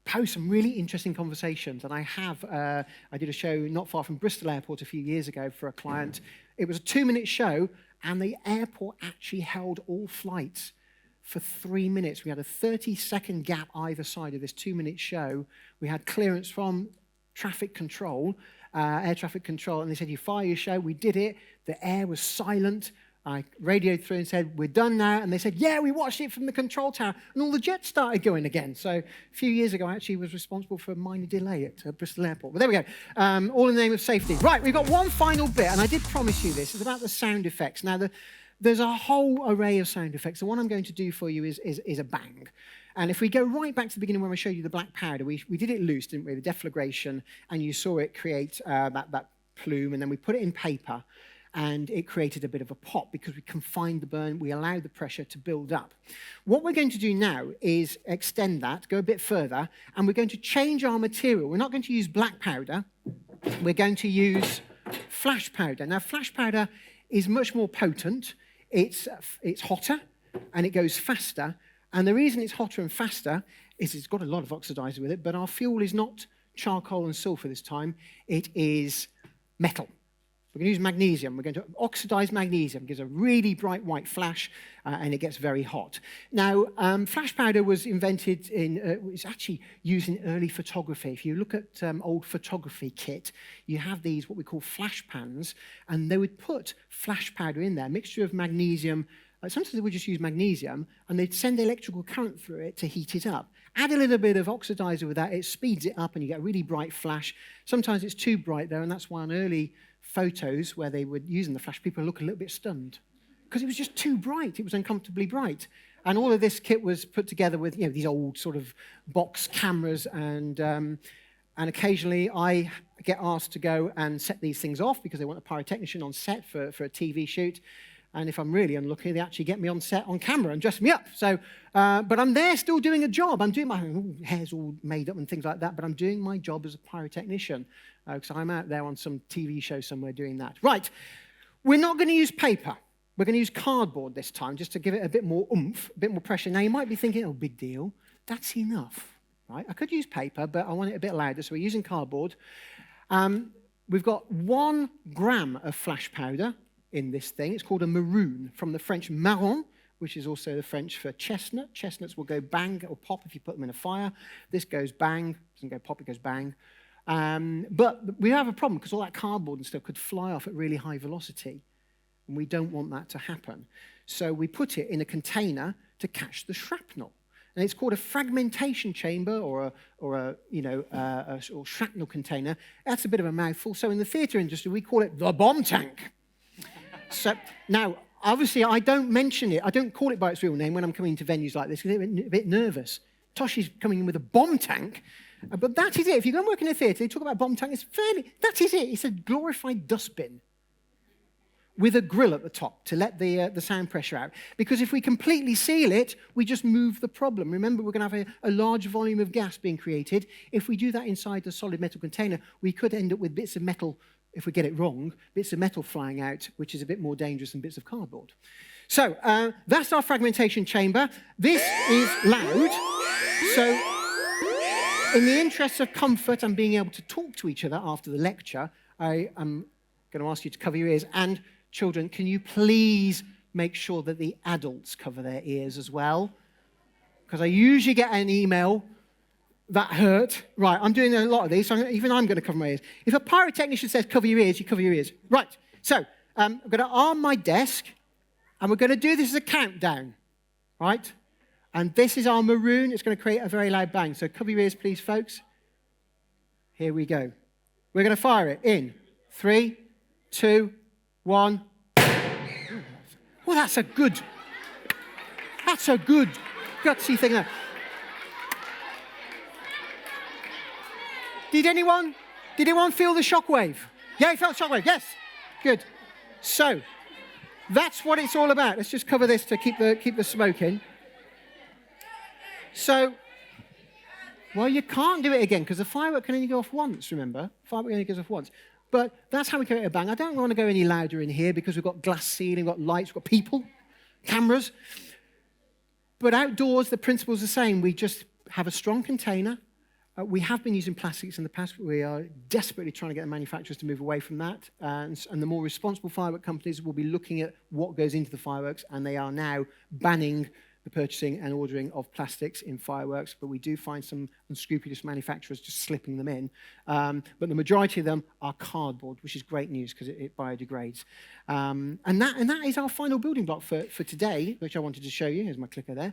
pose some really interesting conversations. And I did a show not far from Bristol Airport a few years ago for a client. It was a 2-minute show, and the airport actually held all flights for 3 minutes. We had a 30-second gap either side of this 2-minute show. We had clearance from traffic control, air traffic control, and they said, you fire your show. We did it. The air was silent. I radioed through and said, we're done now. And they said, yeah, we watched it from the control tower. And all the jets started going again. So a few years ago, I actually was responsible for a minor delay at Bristol Airport. But there we go. All in the name of safety. Right, we've got one final bit, and I did promise you this. It's about the sound effects. Now, there's a whole array of sound effects. The one I'm going to do for you is a bang. And if we go right back to the beginning when I showed you the black powder, we did it loose, didn't we, the deflagration, and you saw it create that plume, and then we put it in paper, and it created a bit of a pop because we confined the burn, we allowed the pressure to build up. What we're going to do now is extend that, go a bit further, and we're going to change our material. We're not going to use black powder, we're going to use flash powder. Now, flash powder is much more potent, it's hotter, and it goes faster, and the reason it's hotter and faster is it's got a lot of oxidizer with it, but our fuel is not charcoal and sulfur this time, it is metal. We're going to use magnesium. We're going to oxidize magnesium. It gives a really bright white flash, and it gets very hot. Now, flash powder was invented it's actually used in early photography. If you look at old photography kit, you have these, what we call flash pans, and they would put flash powder in there, a mixture of magnesium. Sometimes they would just use magnesium, and they'd send electrical current through it to heat it up. Add a little bit of oxidizer with that, it speeds it up, and you get a really bright flash. Sometimes it's too bright, though, and that's why on early photos where they were using the flash, people look a little bit stunned because it was just too bright. It was uncomfortably bright. And all of this kit was put together with these old sort of box cameras, and And occasionally I get asked to go and set these things off because they want a pyrotechnician on set for a TV shoot. And if I'm really unlucky, they actually get me on set on camera and dress me up. So, but I'm there still doing a job. I'm doing my hair's all made up and things like that, but I'm doing my job as a pyrotechnician because I'm out there on some TV show somewhere doing that. Right, we're not going to use paper. We're going to use cardboard this time just to give it a bit more oomph, a bit more pressure. Now, you might be thinking, oh, big deal. That's enough, right? I could use paper, but I want it a bit louder, so we're using cardboard. We've got 1 gram of flash powder in this thing. It's called a maroon, from the French marron, which is also the French for chestnut. Chestnuts will go bang or pop if you put them in a fire. This goes bang, doesn't go pop, it goes bang. But we have a problem because all that cardboard and stuff could fly off at really high velocity, and we don't want that to happen. So we put it in a container to catch the shrapnel. And it's called a fragmentation chamber or a shrapnel container. That's a bit of a mouthful. So in the theatre industry, we call it the bomb tank. So now, obviously, I don't mention it. I don't call it by its real name when I'm coming to venues like this because I'm a bit nervous. Tosh is coming in with a bomb tank, but that is it. If you go and work in a theatre, they talk about bomb tank. That is it. It's a glorified dustbin with a grill at the top to let the sound pressure out. Because if we completely seal it, we just move the problem. Remember, we're going to have a large volume of gas being created. If we do that inside the solid metal container, we could end up with bits of metal, if we get it wrong, bits of metal flying out, which is a bit more dangerous than bits of cardboard. So that's our fragmentation chamber. This is loud. So in the interest of comfort and being able to talk to each other after the lecture, I am going to ask you to cover your ears. And children, can you please make sure that the adults cover their ears as well? Because I usually get an email, that hurt. Right, I'm doing a lot of these, so even I'm going to cover my ears. If a pyrotechnician says cover your ears, you cover your ears. Right, so I'm going to arm my desk, and we're going to do this as a countdown, right? And this is our maroon. It's going to create a very loud bang. So cover your ears, please, folks. Here we go. We're going to fire it in 3, 2, 1. Well, that's a good gutsy thing there. Did anyone feel the shockwave? Yeah, you felt the shockwave, yes. Good. So, that's what it's all about. Let's just cover this to keep the smoke in. So, well, you can't do it again because the firework can only go off once, remember? Firework only goes off once. But that's how we create a bang. I don't want to go any louder in here because we've got glass ceiling, we've got lights, we've got people, cameras. But outdoors, the principle's the same. We just have a strong container. We have been using plastics in the past, but we are desperately trying to get the manufacturers to move away from that. And the more responsible firework companies will be looking at what goes into the fireworks, and they are now banning the purchasing and ordering of plastics in fireworks, but we do find some unscrupulous manufacturers just slipping them in. But the majority of them are cardboard, which is great news because it biodegrades. And that is our final building block for today, which I wanted to show you. Here's my clicker there.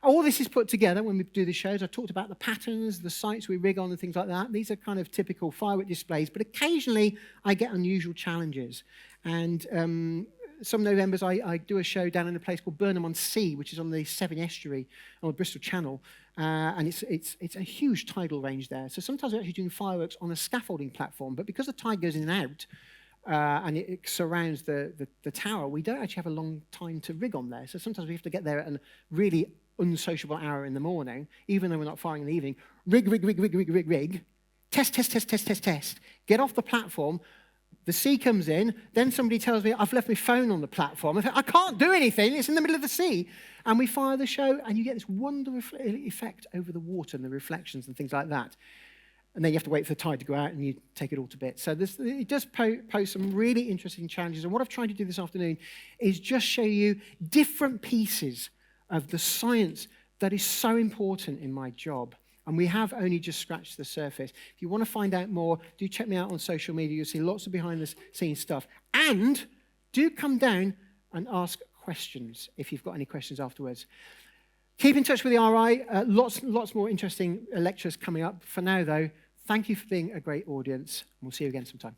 All this is put together when we do the shows. I talked about the patterns, the sites we rig on and things like that. These are kind of typical firework displays, but occasionally I get unusual challenges. And some Novembers, I do a show down in a place called Burnham-on-Sea, which is on the Severn Estuary on the Bristol Channel, and it's a huge tidal range there. So sometimes we're actually doing fireworks on a scaffolding platform, but because the tide goes in and out, and it surrounds the tower, we don't actually have a long time to rig on there. So sometimes we have to get there at a really unsociable hour in the morning, even though we're not firing in the evening. Rig. Test. Get off the platform. The sea comes in, then somebody tells me, I've left my phone on the platform. I think, I can't do anything, it's in the middle of the sea. And we fire the show, and you get this wonderful effect over the water and the reflections and things like that. And then you have to wait for the tide to go out, and you take it all to bits. So it does pose some really interesting challenges. And what I've tried to do this afternoon is just show you different pieces of the science that is so important in my job. And we have only just scratched the surface. If you want to find out more, do check me out on social media. You'll see lots of behind-the-scenes stuff. And do come down and ask questions if you've got any questions afterwards. Keep in touch with the RI. Lots more interesting lectures coming up. For now, though, thank you for being a great audience. And we'll see you again sometime.